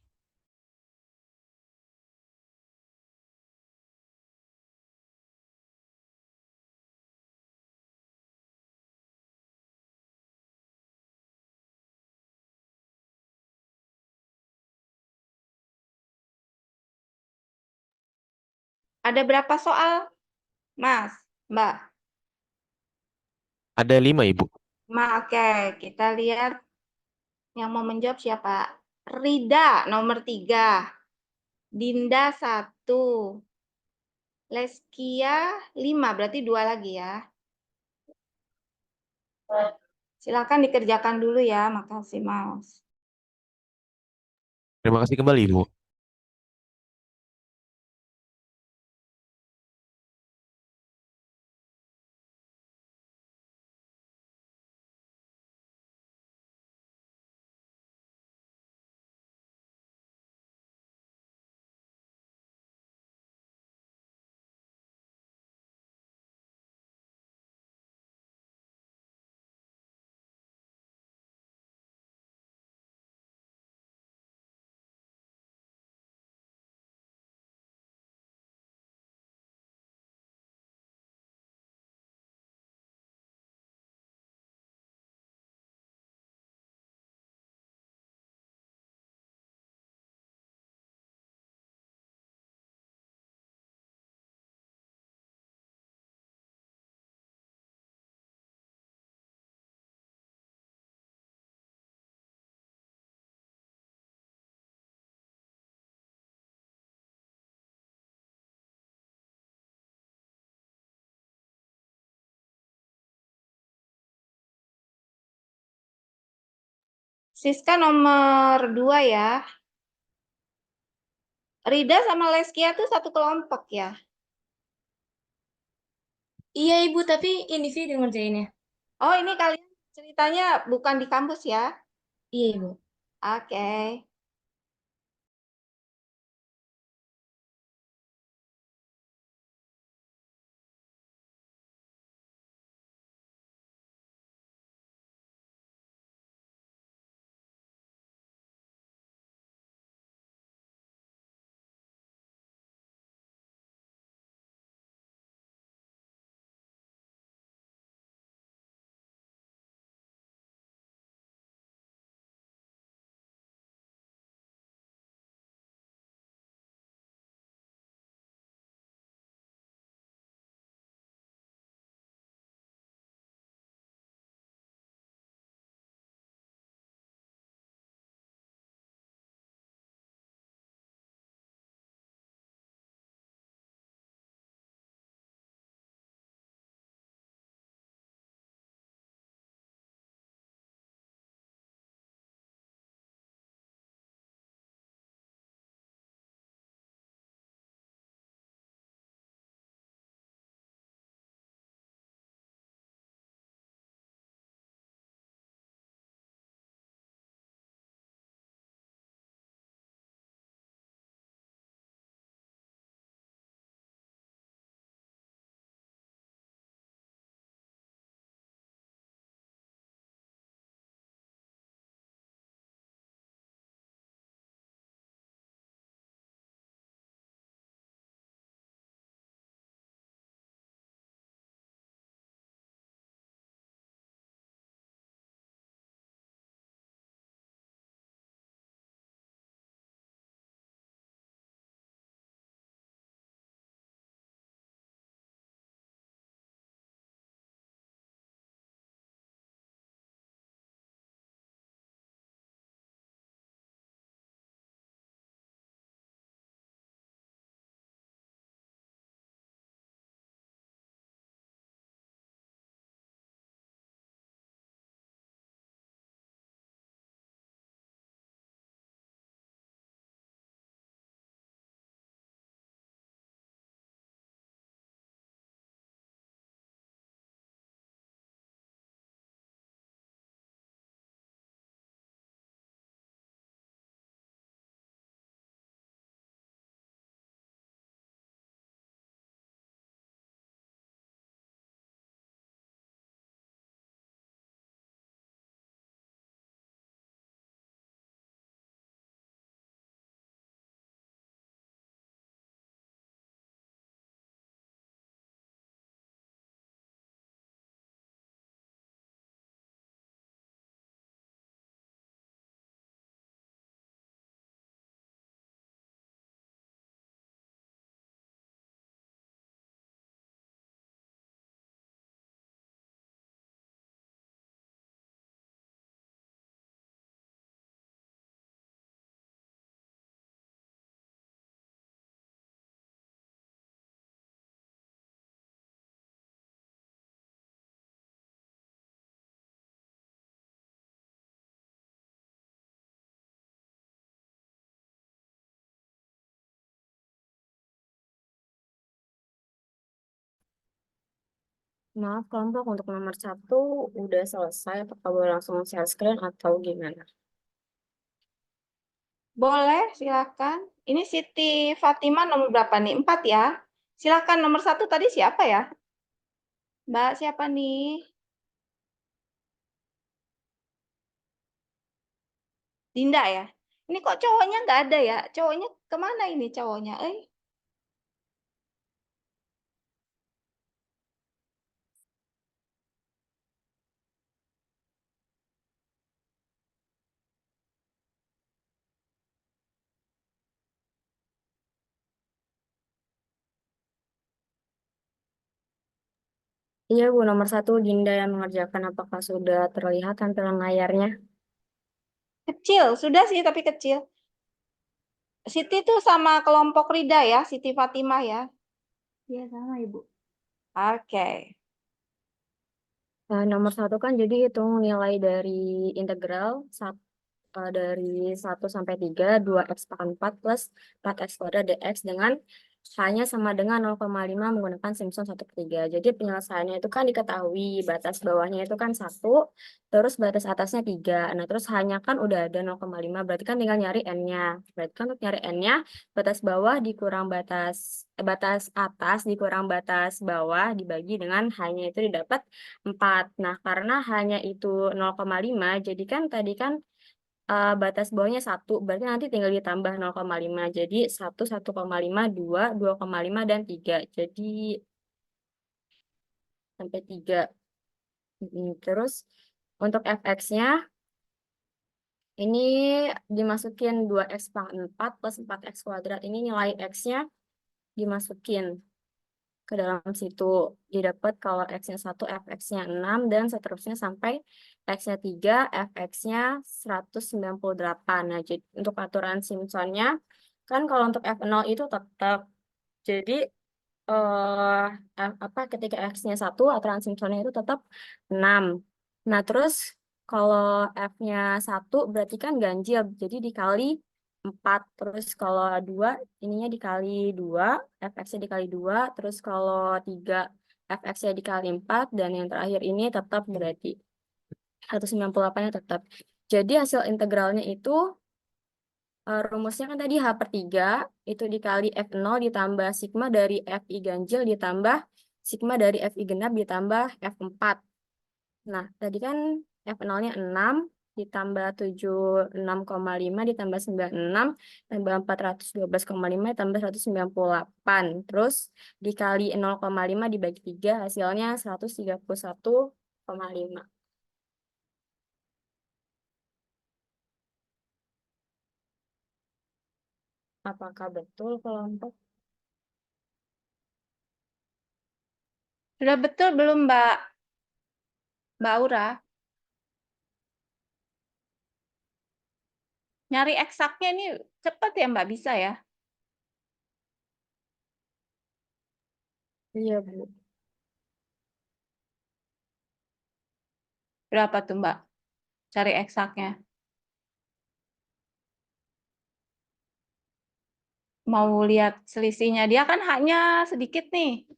Ada berapa soal, Mas? Mbak?
Ada 5, Ibu.
Oke, kita lihat yang mau menjawab siapa. Rida nomor 3, Dinda 1, Leskia 5, berarti 2 lagi ya. Silakan dikerjakan dulu ya, makasih Mas.
Terima kasih kembali, Ibu.
Siska nomor 2 ya. Rida sama Leskia tuh satu kelompok ya.
Iya Ibu, tapi individu ngerjainnya.
Oh, ini kalian ceritanya bukan di kampus ya?
Iya Ibu.
Oke.
Maaf kelompok untuk nomor 1 udah selesai. Apakah boleh langsung share screen atau gimana?
Boleh, silakan. Ini Siti Fatima nomor berapa nih? 4 ya. Silakan nomor 1 tadi siapa ya? Mbak siapa nih? Dinda ya? Ini kok cowoknya nggak ada ya? Cowoknya kemana ini cowoknya?
Iya Bu, nomor 1 Dinda yang mengerjakan. Apakah sudah terlihat tampilan layarnya?
Kecil, sudah sih tapi kecil. Siti tuh sama kelompok Rida ya, Siti Fatimah ya.
Iya sama Ibu.
Oke.
Nomor 1 kan jadi hitung nilai dari integral dari 1 sampai 3, 2x pangkat 4 plus 4x kuadrat dx dengan hanya sama dengan 0,5 menggunakan Simpson 1/3. Jadi penyelesaiannya itu kan diketahui batas bawahnya itu kan 1, terus batas atasnya 3. Nah, terus hanya kan udah ada 0,5, berarti kan tinggal nyari n-nya. Berarti kan untuk nyari n-nya, batas bawah dikurang batas atas dikurang batas bawah dibagi dengan hanya itu didapat 4. Nah, karena hanya itu 0,5, jadi kan tadi kan batas bawahnya 1, berarti nanti tinggal ditambah 0,5. Jadi 1, 1,5, 2, 2,5, dan 3. Jadi sampai 3. Terus untuk fx-nya, ini dimasukin 2x pangkat 4 plus 4x kuadrat. Ini nilai x-nya dimasukin ke dalam situ. Didapat kalau x-nya 1, fx-nya 6, dan seterusnya sampai x-nya 3, fx-nya 198. Nah, jadi untuk aturan Simpson-nya, kan kalau untuk f0 itu tetap. Jadi, ketika x-nya 1, aturan Simpson-nya itu tetap 6. Nah, terus kalau f-nya 1 berarti kan ganjil, jadi dikali 4. Terus kalau 2, ininya dikali 2, fx-nya dikali 2. Terus kalau 3, fx-nya dikali 4. Dan yang terakhir ini tetap berarti 198-nya tetap. Jadi hasil integralnya itu, rumusnya kan tadi H/3 itu dikali F0 ditambah sigma dari FI ganjil ditambah sigma dari FI genap ditambah F4. Nah, tadi kan F0-nya 6 ditambah 76,5 ditambah 96 tambah 412,5 tambah 198. Terus dikali 0,5 dibagi 3 hasilnya 131,5. Apakah betul kelompok?
Sudah betul belum, Mbak? Mbak Aura? Nyari eksaknya ini cepat ya, Mbak? Bisa ya?
Iya, Bu.
Berapa tuh, Mbak? Cari eksaknya. Mau lihat selisihnya. Dia kan hanya sedikit nih.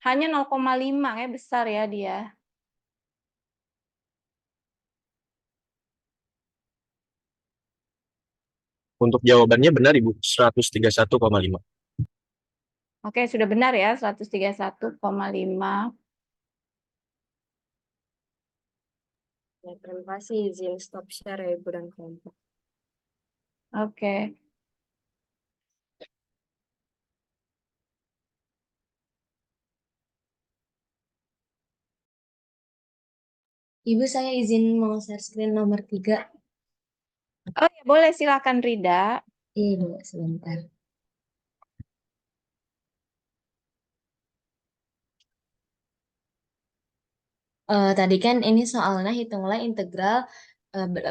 Hanya 0,5 ya, besar ya dia.
Untuk jawabannya benar, Ibu, 131,5.
Oke, sudah benar ya, 131,5.
Ya, terima kasih. Izin stop share ya, Ibu dan kelompok.
Oke.
Ibu, saya izin mau share screen nomor 3.
Oh ya, boleh, silakan Rida.
Iya, Bu, sebentar. Tadi kan ini soalnya hitunglah integral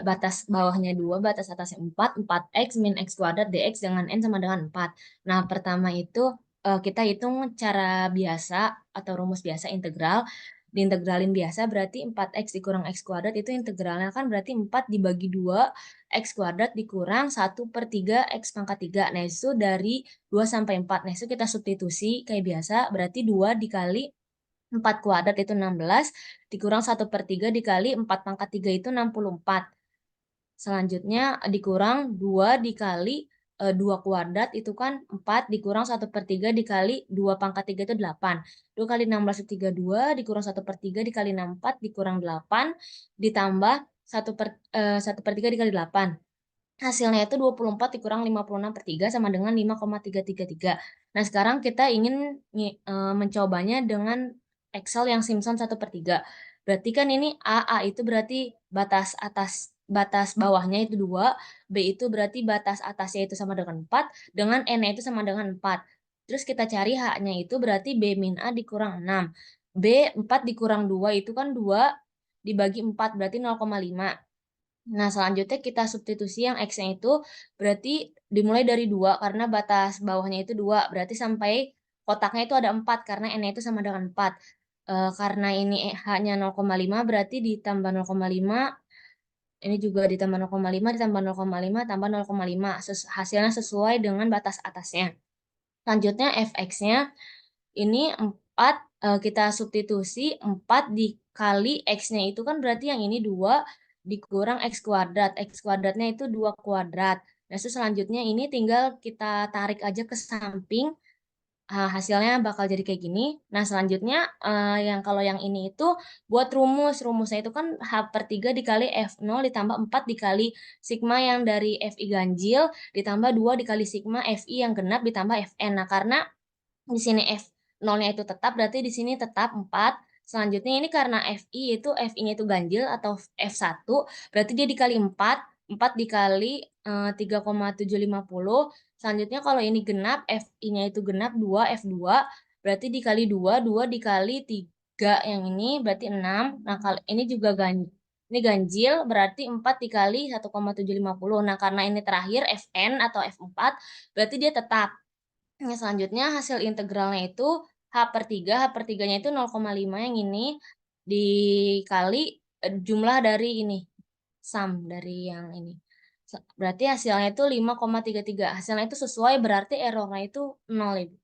batas bawahnya 2, batas atasnya 4x min x kuadrat dx dengan n sama dengan 4. Nah, pertama itu kita hitung cara biasa atau rumus biasa integral. Diintegralin biasa berarti 4x dikurang x kuadrat itu integralnya kan berarti 4 dibagi 2 x kuadrat dikurang 1/3 x pangkat 3. Nah, itu dari 2 sampai 4. Nah, itu kita substitusi kayak biasa berarti 2 dikali 4 kuadrat itu 16, dikurang 1/3 dikali 4 pangkat 3 itu 64. Selanjutnya dikurang 2 dikali 2 kuadrat itu kan 4, dikurang 1/3 dikali 2 pangkat 3 itu 8. 2 kali 16 itu 32, dikurang 1/3 dikali 64, dikurang 8, ditambah 1/3 dikali 8. Hasilnya itu 24 dikurang 56/3 sama dengan 5,333. Nah, sekarang kita ingin mencobanya dengan Excel yang Simpson 1/3. Berarti kan ini AA itu berarti batas bawahnya itu 2, B itu berarti batas atasnya itu sama dengan 4, dengan N itu sama dengan 4. Terus kita cari H-nya itu berarti B min A dikurang 6. B 4 dikurang 2 itu kan 2 dibagi 4 berarti 0,5. Nah, selanjutnya kita substitusi yang X-nya itu berarti dimulai dari 2 karena batas bawahnya itu 2. Berarti sampai kotaknya itu ada 4 karena N-nya itu sama dengan 4. Karena ini hanya 0,5 berarti ditambah 0,5 Ini juga ditambah 0,5, ditambah 0,5, tambah 0,5. Hasilnya sesuai dengan batas atasnya. Selanjutnya fx-nya ini 4, kita substitusi 4 dikali x-nya itu kan berarti yang ini 2 dikurang x kuadrat. X kuadratnya itu 2 kuadrat. Nah, selanjutnya ini tinggal kita tarik aja ke samping. Hasilnya bakal jadi kayak gini. Nah, selanjutnya kalau yang ini itu buat rumusnya itu kan H/3 dikali F0 ditambah 4 dikali sigma yang dari FI ganjil ditambah 2 dikali sigma FI yang genap ditambah Fn. Nah, karena di sini F0-nya itu tetap, berarti di sini tetap 4. Selanjutnya ini karena FI itu FI-nya itu ganjil atau F1, berarti dia dikali 4. 4 dikali 3,750. Selanjutnya kalau ini genap, FI-nya itu genap 2, F2, berarti dikali 2, 2 dikali 3 yang ini berarti 6. Nah, kalau ini juga ini ganjil, berarti 4 dikali 1,750. Nah, karena ini terakhir Fn atau F4, berarti dia tetap. Yang selanjutnya hasil integralnya itu H/3, H/3-nya itu 0,5 yang ini dikali jumlah dari ini, sum dari yang ini. Berarti hasilnya itu 5,33. Hasilnya itu sesuai, berarti errornya itu 0, Ibu.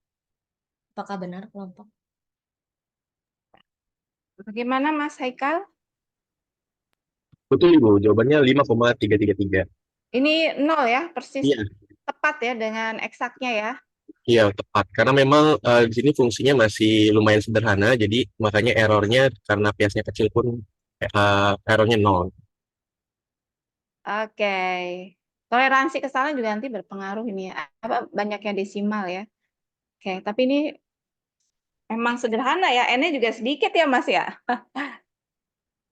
Apakah benar kelompok?
Bagaimana Mas Haikal?
Betul Ibu, jawabannya 5,333.
Ini 0 ya, persis
Iya,
tepat ya dengan eksaknya ya.
iya tepat. Karena memang di sini fungsinya masih lumayan sederhana, jadi makanya errornya karena biasnya kecil pun errornya 0.
Oke. Toleransi kesalahan juga nanti berpengaruh ini ya. Banyaknya desimal ya. Oke, tapi ini memang sederhana ya. N-nya juga sedikit ya Mas ya.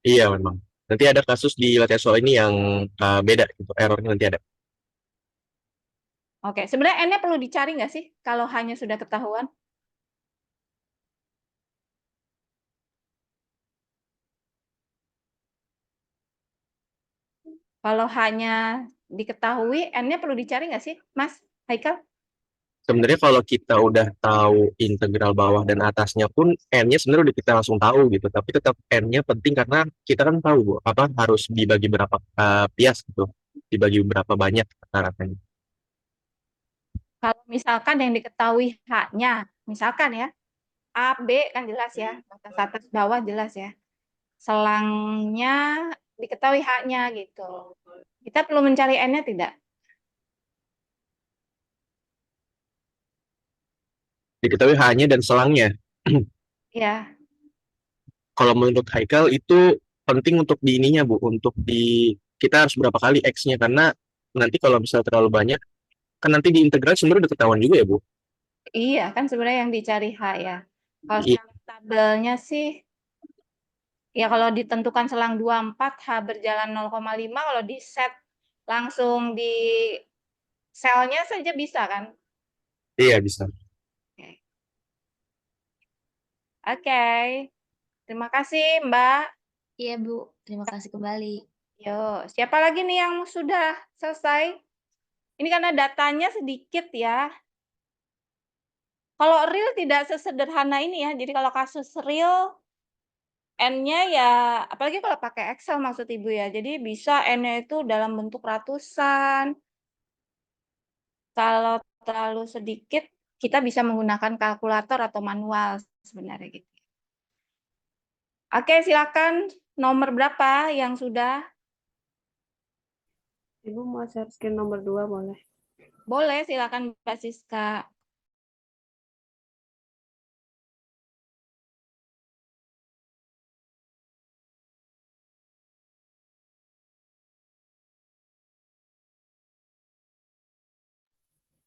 Iya memang. Nanti ada kasus di latihan soal ini yang beda gitu, errornya nanti ada.
Oke, sebenarnya N-nya perlu dicari nggak sih kalau hanya sudah ketahuan? Kalau hanya diketahui, N-nya perlu dicari nggak sih, Mas Haikal?
Sebenarnya kalau kita udah tahu integral bawah dan atasnya pun n-nya sebenarnya udah kita langsung tahu gitu. Tapi tetap n-nya penting karena kita kan tahu Bu, apa harus dibagi berapa pias gitu, dibagi berapa banyak rata-ratanya.
Kalau misalkan yang diketahui H-nya, misalkan ya, A, B kan jelas ya, batas atas bawah jelas ya. Selangnya diketahui H-nya gitu. Kita perlu mencari N-nya tidak?
Diketahui h-nya dan selangnya.
Ya,
Kalau menurut Haikal itu penting untuk di ininya Bu, untuk di kita harus berapa kali x-nya karena nanti kalau misalnya terlalu banyak kan nanti di integral sebenarnya udah ketahuan juga ya Bu.
iya kan sebenarnya yang dicari H ya. Kalau
Iya,
secara tabelnya sih, ya kalau ditentukan selang 24, H berjalan 0,5, kalau di set langsung di selnya saja bisa kan?
iya bisa.
Oke. Terima kasih Mbak.
Iya, Bu. Terima kasih kembali.
Yuk, siapa lagi nih yang sudah selesai? Ini karena datanya sedikit ya. Kalau real tidak sesederhana ini ya. Jadi kalau kasus real, N-nya ya, apalagi kalau pakai Excel maksud Ibu ya. Jadi bisa N-nya itu dalam bentuk ratusan. Kalau terlalu sedikit, kita bisa menggunakan kalkulator atau manual sebenarnya gitu. Oke, silakan nomor berapa yang sudah?
Ibu mau share screen nomor 2 boleh?
Boleh, silakan Mbak Siska.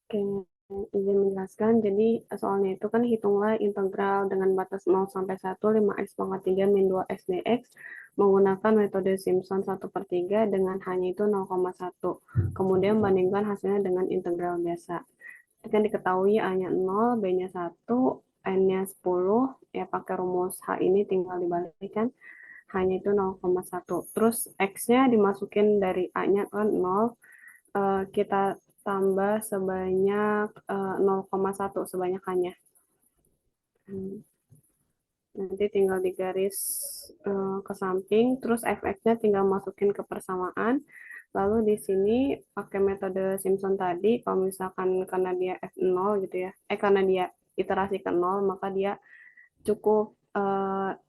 Oke, izin menjelaskan. Jadi soalnya itu kan hitunglah integral dengan batas 0 sampai 1, 5x pangkat 3 min 2x dx menggunakan metode Simpson 1/3 dengan hanya itu 0,1. Kemudian bandingkan hasilnya dengan integral biasa. Jadi kan diketahui A-nya 0, B-nya 1, N-nya 10, ya pakai rumus H ini tinggal dibalikkan, hanya itu 0,1. Terus X-nya dimasukin dari A-nya kan 0, kita tambah sebanyak 0,1 sebanyakannya. Nanti tinggal digaris ke samping, terus fx-nya tinggal masukin ke persamaan. Lalu di sini pakai metode Simpson tadi, kalau misalkan karena dia F0 gitu ya, karena dia iterasi ke 0, maka dia cukup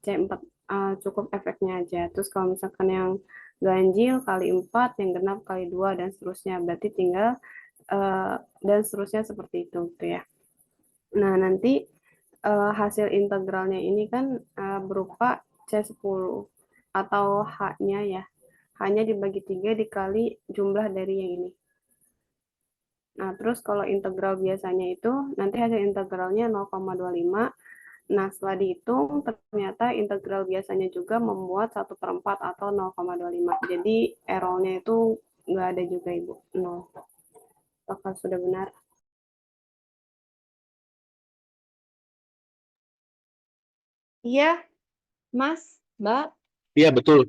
C4, cukup efeknya aja. Terus kalau misalkan yang ganjil kali 4, yang genap kali 2, dan seterusnya. Berarti tinggal dan seterusnya seperti itu gitu ya. Nah, nanti hasil integralnya ini kan berupa C10 atau H-nya ya. Hanya dibagi 3 dikali jumlah dari yang ini. Nah, terus kalau integral biasanya itu nanti hasil integralnya 0,25. Nah, setelah dihitung ternyata integral biasanya juga membuat 1/4 atau 0,25. Jadi errornya itu nggak ada juga Ibu, 0. Apakah sudah benar?
Iya, Mas, Mbak.
Iya, betul.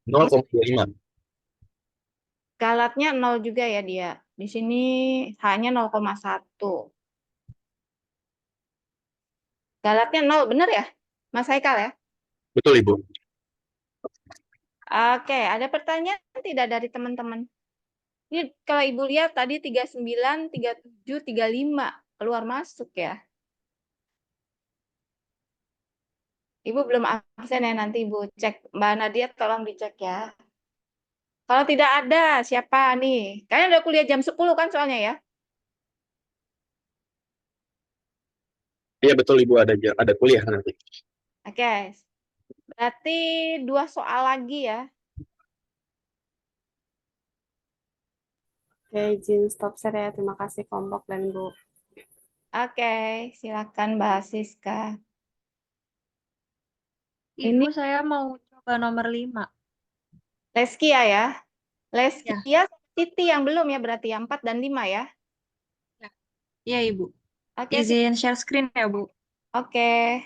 Oh,
0,25.
galatnya 0 juga ya dia. Di sini hanya 0,1. Galatnya 0, benar ya? Mas Haikal ya?
Betul, Ibu.
Oke, ada pertanyaan tidak dari teman-teman? Ini kalau Ibu lihat tadi 39, 37, 35 keluar masuk ya. Ibu belum absen ya, nanti Ibu cek. Mbak Nadia tolong dicek ya. Kalau tidak ada, siapa nih? Kalian udah kuliah jam 10 kan soalnya ya?
Iya, betul, Ibu. Ada kuliah nanti.
Oke, berarti 2 soal lagi ya.
Oke, izin stop share ya. Terima kasih kelompok dan Bu.
Oke, silakan Mbak Siska.
Ibu,
Ini
saya mau coba nomor 5.
Leskia ya.
Ya.
Leskia Siti yang belum ya, berarti ya 4 dan 5 ya.
Iya, Ibu.
Oke,
Izin share screen ya, Bu.
oke.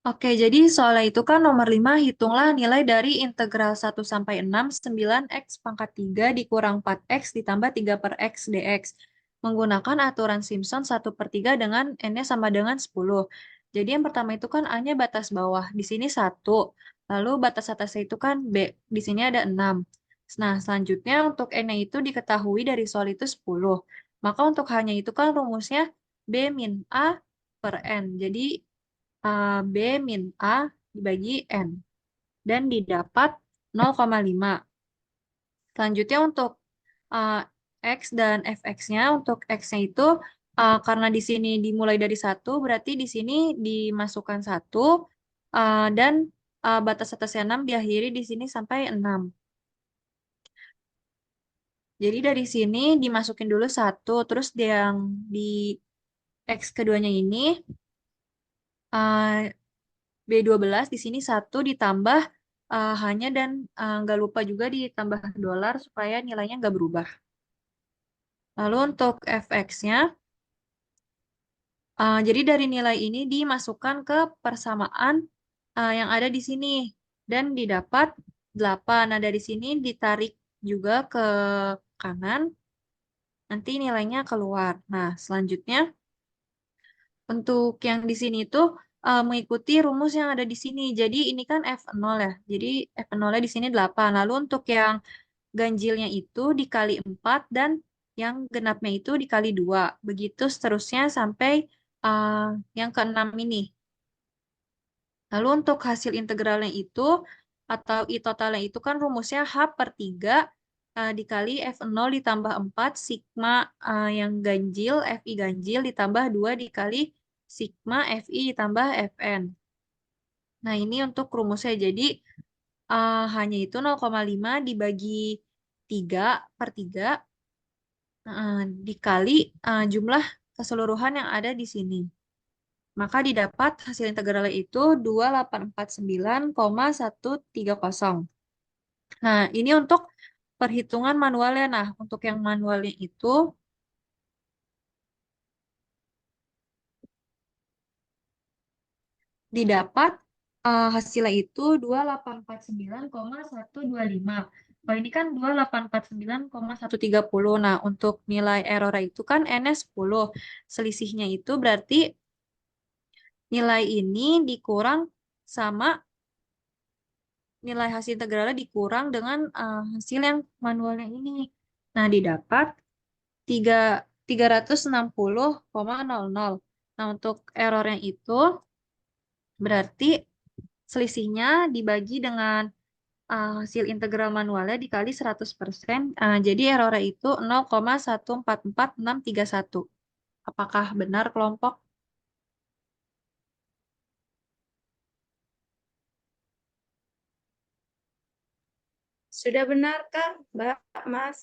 Oke, jadi soalnya itu kan nomor 5, hitunglah nilai dari integral 1 sampai 6, 9x pangkat 3 dikurang 4x ditambah 3 per x dx. Menggunakan aturan Simpson 1/3 dengan n-nya sama dengan 10. Jadi yang pertama itu kan A-nya batas bawah, di sini 1. Lalu batas atasnya itu kan B, di sini ada 6. Nah, selanjutnya untuk n-nya itu diketahui dari soal itu 10. Maka untuk H-nya itu kan rumusnya B min A per N. Jadi B min A dibagi N. Dan didapat 0,5. Selanjutnya untuk X dan fx-nya, untuk X-nya itu karena di sini dimulai dari 1, berarti di sini dimasukkan 1, dan batas atasnya 6 diakhiri di sini sampai 6. Jadi dari sini dimasukin dulu 1, terus yang di X keduanya ini B12 di sini 1 ditambah hanya dan nggak lupa juga ditambah dolar supaya nilainya nggak berubah. Lalu untuk fx-nya, jadi dari nilai ini dimasukkan ke persamaan yang ada di sini dan didapat 8. Nah, dari sini ditarik juga ke kanan, nanti nilainya keluar. Nah, selanjutnya untuk yang di sini itu mengikuti rumus yang ada di sini. Jadi ini kan F0 ya. Jadi F0-nya di sini 8. Lalu untuk yang ganjilnya itu dikali 4 dan yang genapnya itu dikali 2. Begitu seterusnya sampai yang ke-6 ini. Lalu untuk hasil integralnya itu atau I totalnya itu kan rumusnya H/3 dikali F0 ditambah 4 sigma yang ganjil, Fi ganjil ditambah 2 dikali sigma Fi ditambah Fn. Nah, ini untuk rumusnya. Jadi hanya itu 0,5 dibagi 3/3 dikali jumlah keseluruhan yang ada di sini. Maka didapat hasil integralnya itu 2849,130. Nah, ini untuk perhitungan manualnya. Nah, untuk yang manualnya itu didapat hasilnya itu 2849,125. Oh, ini kan 2849,130. Nah, untuk nilai error itu kan N-nya 10. Selisihnya itu berarti nilai ini dikurang sama nilai hasil integralnya dikurang dengan hasil yang manualnya ini. Nah, didapat 360,00. Nah, untuk errornya itu berarti selisihnya dibagi dengan hasil integral manualnya dikali 100%. Jadi errornya itu 0,144631. Apakah benar kelompok?
Sudah benarkah, Mbak, Mas?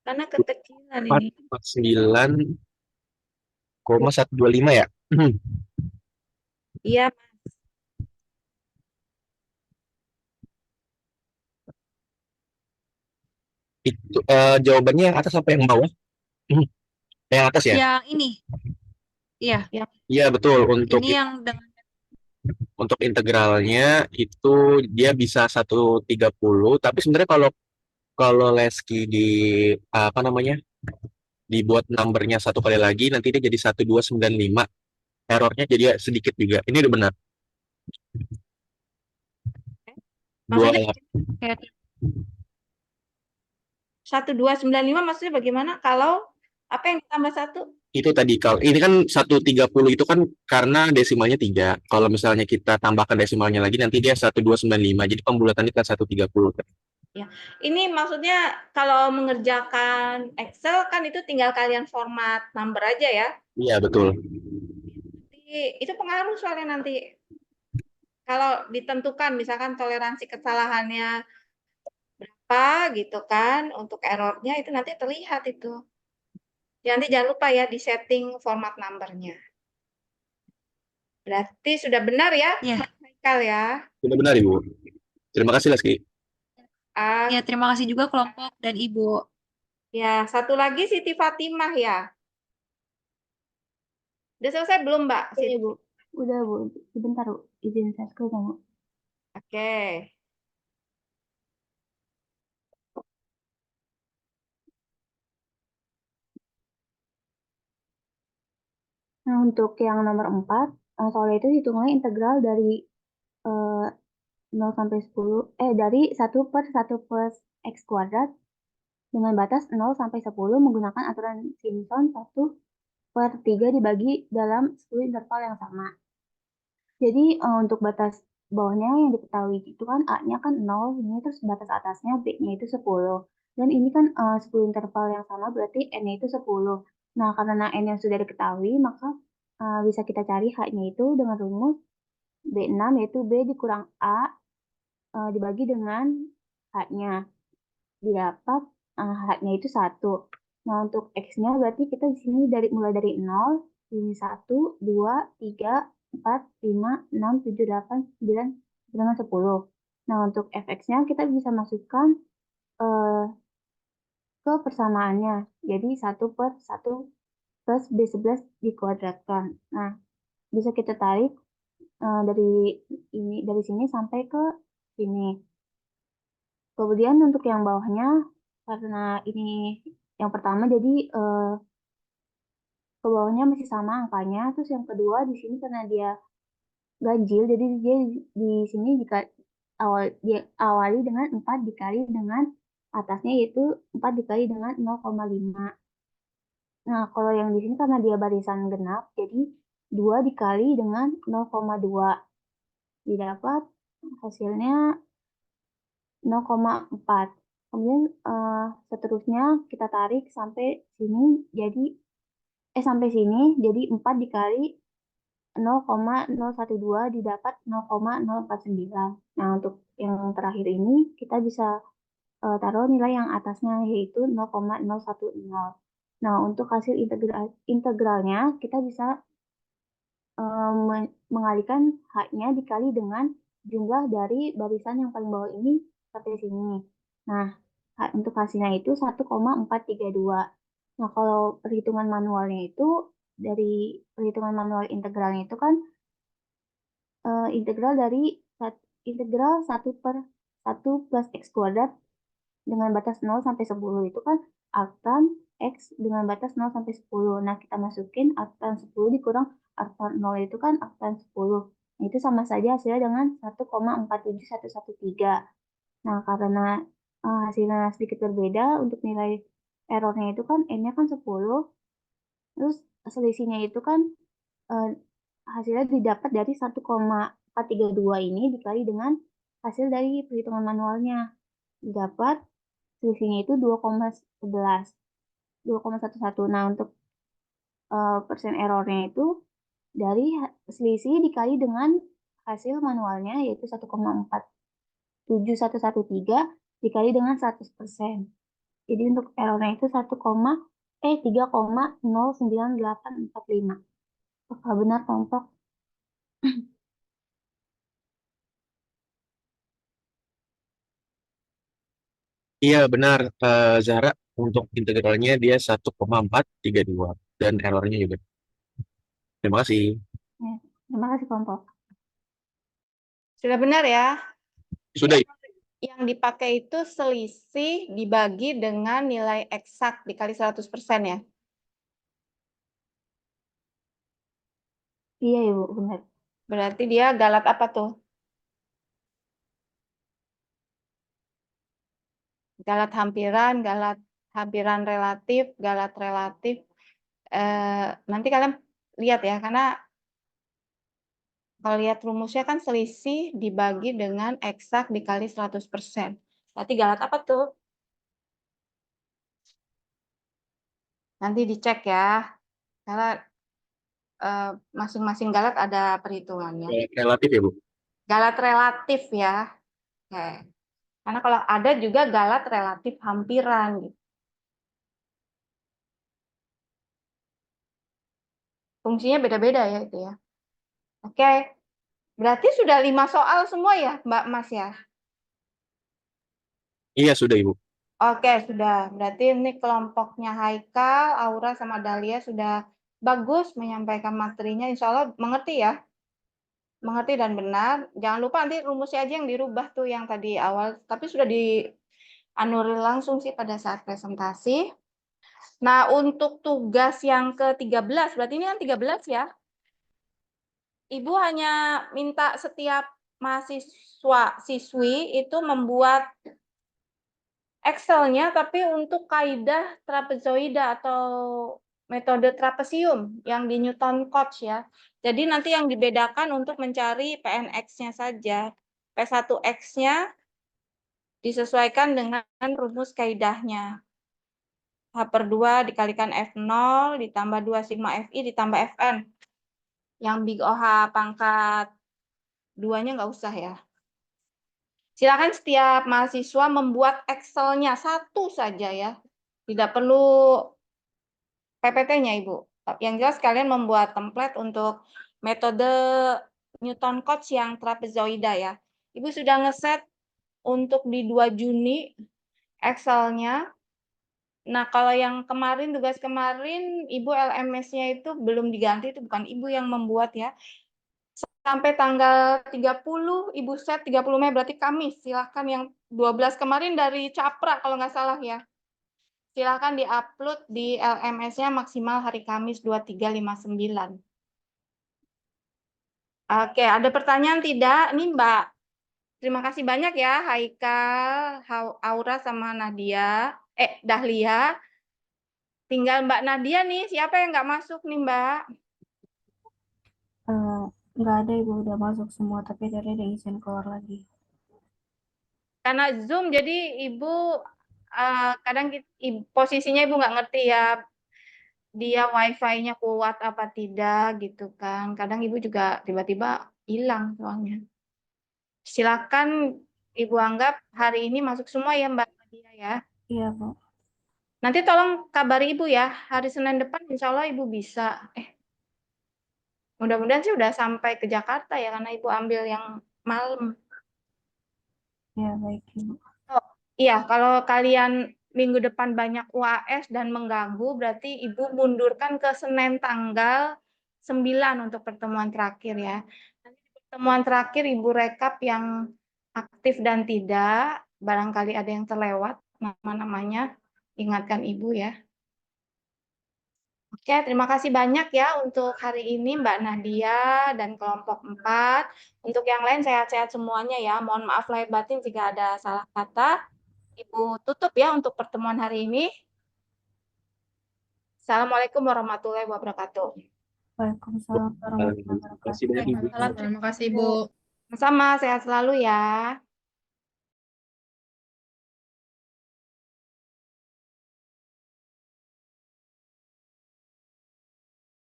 Karena kekecilan ini.
49,125 ya?
Iya,
Itu jawabannya yang atas apa yang bawah? Yang atas ya?
Yang ini. Iya, yang
Iya betul.
ini yang dengan
Untuk integralnya itu dia bisa 130. Tapi sebenarnya kalau Leski apa namanya dibuat numbernya satu kali lagi nanti dia jadi 1295. Errornya jadi sedikit juga. Ini udah benar.
maksudnya
28.
kayak
1295 maksudnya bagaimana kalau apa yang ditambah 1?
Itu tadi kalau ini kan 130 itu kan karena desimalnya 3. Kalau misalnya kita tambahkan desimalnya lagi nanti dia 1295. Jadi pembulatannya kan 130.
Ya. Ini maksudnya kalau mengerjakan Excel kan itu tinggal kalian format number aja ya.
Iya betul.
Nanti itu pengaruh soalnya nanti kalau ditentukan misalkan toleransi kesalahannya berapa gitu kan untuk errornya itu nanti terlihat itu. Ya, nanti jangan lupa ya di setting format numbernya. Berarti sudah benar ya,
Iya.
Mas Michael ya.
Sudah benar Ibu. Terima kasih Leski.
Ya, terima kasih juga kelompok dan Ibu.
Ya, satu lagi Siti Fatimah ya. Udah selesai belum, Mbak?
Iya, Bu. Udah, Bu. Sebentar, Bu. Izin saya scroll, Bu.
Oke.
Nah, untuk yang nomor 4, soalnya itu hitungannya integral dari 0 sampai 10, dari 1 per 1 plus X kuadrat dengan batas 0 sampai 10 menggunakan aturan Simpson 1 per 3 dibagi dalam 10 interval yang sama. Jadi untuk batas bawahnya yang diketahui itu kan A-nya kan 0, ini terus batas atasnya B-nya itu 10. Dan ini kan 10 interval yang sama berarti N-nya itu 10. Nah, karena N yang sudah diketahui, maka bisa kita cari H-nya itu dengan rumus B6 yaitu B dikurang A dibagi dengan H-nya. Didapat H-nya itu 1. Nah, untuk X-nya berarti kita di sini mulai dari 0, ini 1, 2, 3, 4, 5, 6, 7, 8, 9, dengan 10. Nah, untuk fx-nya kita bisa masukkan ke persamaannya. Jadi 1 per 1 plus B11 dikuadratkan. Nah, bisa kita tarik dari sini sampai ke sini. Kemudian untuk yang bawahnya, karena ini yang pertama jadi ke bawahnya masih sama angkanya. Terus yang kedua di sini karena dia ganjil, jadi dia di sini jika dia awali dengan 4 dikali dengan atasnya yaitu 4 dikali dengan 0,5. Nah, kalau yang di sini karena dia barisan genap, jadi 2 dikali dengan 0,2. Didapat hasilnya 0,4. Kemudian seterusnya kita tarik sampai sini jadi sampai sini jadi 4 dikali 0,012 didapat 0,049. Nah, untuk yang terakhir ini kita bisa taruh nilai yang atasnya yaitu 0,010. Nah, untuk hasil integralnya kita bisa mengalihkan H-nya dikali dengan jumlah dari barisan yang paling bawah ini sampai sini. Nah, untuk hasilnya itu 1,432. Nah, kalau perhitungan manualnya itu dari perhitungan manual integralnya itu kan integral dari integral 1 per 1 plus X kuadrat
dengan batas 0 sampai 10 itu kan artan X dengan batas 0 sampai 10. Nah, kita masukin artan 10 dikurang artan 0 itu kan artan 10. Nah, itu sama saja hasilnya dengan 1,47113. Nah, karena hasilnya sedikit berbeda untuk nilai errornya itu kan N-nya kan 10, terus selisihnya itu kan eh, hasilnya didapat dari 1,432 ini dikali dengan hasil dari perhitungan manualnya. Didapat selisihnya itu 2,11, 2,11. Nah, untuk persen errornya itu dari selisih dikali dengan hasil manualnya yaitu 1,47113 dikali dengan 100%. Jadi untuk errornya itu 3,0845. Apakah benar kelompok?
Iya benar, Zahra. Untuk integralnya dia 1,432 dan errornya juga. Terima kasih.
Ya, terima kasih kelompok.
Sudah benar ya?
Sudah.
Yang dipakai itu selisih dibagi dengan nilai eksak dikali 100% ya?
Iya, Ibu, benar.
Berarti dia galat apa tuh? Galat hampiran relatif, galat relatif. Nanti kalian lihat ya, karena kalau lihat rumusnya kan selisih dibagi dengan eksak dikali 100%. Berarti galat apa tuh? Nanti dicek ya. Karena masing-masing galat ada perhitungannya.
Relatif ya, Bu?
Galat relatif ya. Oke. Karena kalau ada juga galat relatif hampiran gitu. Fungsinya beda-beda ya itu ya. Oke. Berarti sudah 5 soal semua ya, Mbak Mas ya?
Iya, sudah, Ibu.
Oke, sudah. Berarti ini kelompoknya Haikal, Aura, sama Dahlia sudah bagus menyampaikan materinya. Insya Allah mengerti ya? Mengerti dan benar. Jangan lupa nanti rumusnya aja yang dirubah tuh yang tadi awal. Tapi sudah dianulir langsung sih pada saat presentasi. Nah, untuk tugas yang ke-13, berarti ini yang 13 ya? Ibu hanya minta setiap mahasiswa siswi itu membuat Excel-nya tapi untuk kaidah trapezoida atau metode trapesium yang di Newton Cotes ya. Jadi nanti yang dibedakan untuk mencari PNX-nya saja. P1X-nya disesuaikan dengan rumus kaidahnya. H/2 dikalikan F0 ditambah 2 sigma Fi ditambah Fn. Yang big OH pangkat 2-nya nggak usah ya. Silakan setiap mahasiswa membuat Excel-nya satu saja ya. Tidak perlu PPT-nya, Ibu. Yang jelas kalian membuat template untuk metode Newton Cotes yang trapezoida ya. Ibu sudah ngeset untuk di 2 Juni Excel-nya. Nah, kalau yang kemarin, tugas kemarin, Ibu LMS-nya itu belum diganti, itu bukan Ibu yang membuat ya. Sampai tanggal 30, Ibu set 30 Mei, berarti Kamis. Silakan yang 12 kemarin dari Capra, kalau nggak salah ya. Silakan di-upload di LMS-nya maksimal hari Kamis 2359. Oke, ada pertanyaan tidak? Nih Mbak, terima kasih banyak ya Haikal, Aura sama Dahlia. Tinggal Mbak Nadia nih, siapa yang nggak masuk nih Mbak?
Nggak ada, Ibu, udah masuk semua, tapi tadi ada izin keluar lagi.
Karena Zoom, jadi Ibu kadang posisinya Ibu nggak ngerti ya, dia wifi-nya kuat apa tidak gitu kan. Kadang Ibu juga tiba-tiba hilang soalnya. Silakan Ibu anggap hari ini masuk semua ya Mbak Nadia ya.
Iya, Bu.
Nanti tolong kabari Ibu ya, hari Senin depan insya Allah Ibu bisa. Mudah-mudahan sih udah sampai ke Jakarta ya, karena Ibu ambil yang malam.
Ya, baik, Ibu.
Iya, kalau kalian minggu depan banyak UAS dan mengganggu, berarti Ibu mundurkan ke Senin tanggal 9 untuk pertemuan terakhir ya. Nanti di pertemuan terakhir Ibu rekap yang aktif dan tidak, barangkali ada yang terlewat. nama-namanya, ingatkan Ibu ya. Oke, terima kasih banyak ya untuk hari ini Mbak Nadia dan kelompok 4. Untuk yang lain sehat-sehat semuanya ya. Mohon maaf lahir batin jika ada salah kata. Ibu tutup ya untuk pertemuan hari ini. Assalamualaikum warahmatullahi wabarakatuh.
Waalaikumsalam warahmatullahi
Terima kasih
wabarakatuh.
banyak Ibu.
Salam
Terima kasih, Bu.
Sama, sehat selalu ya.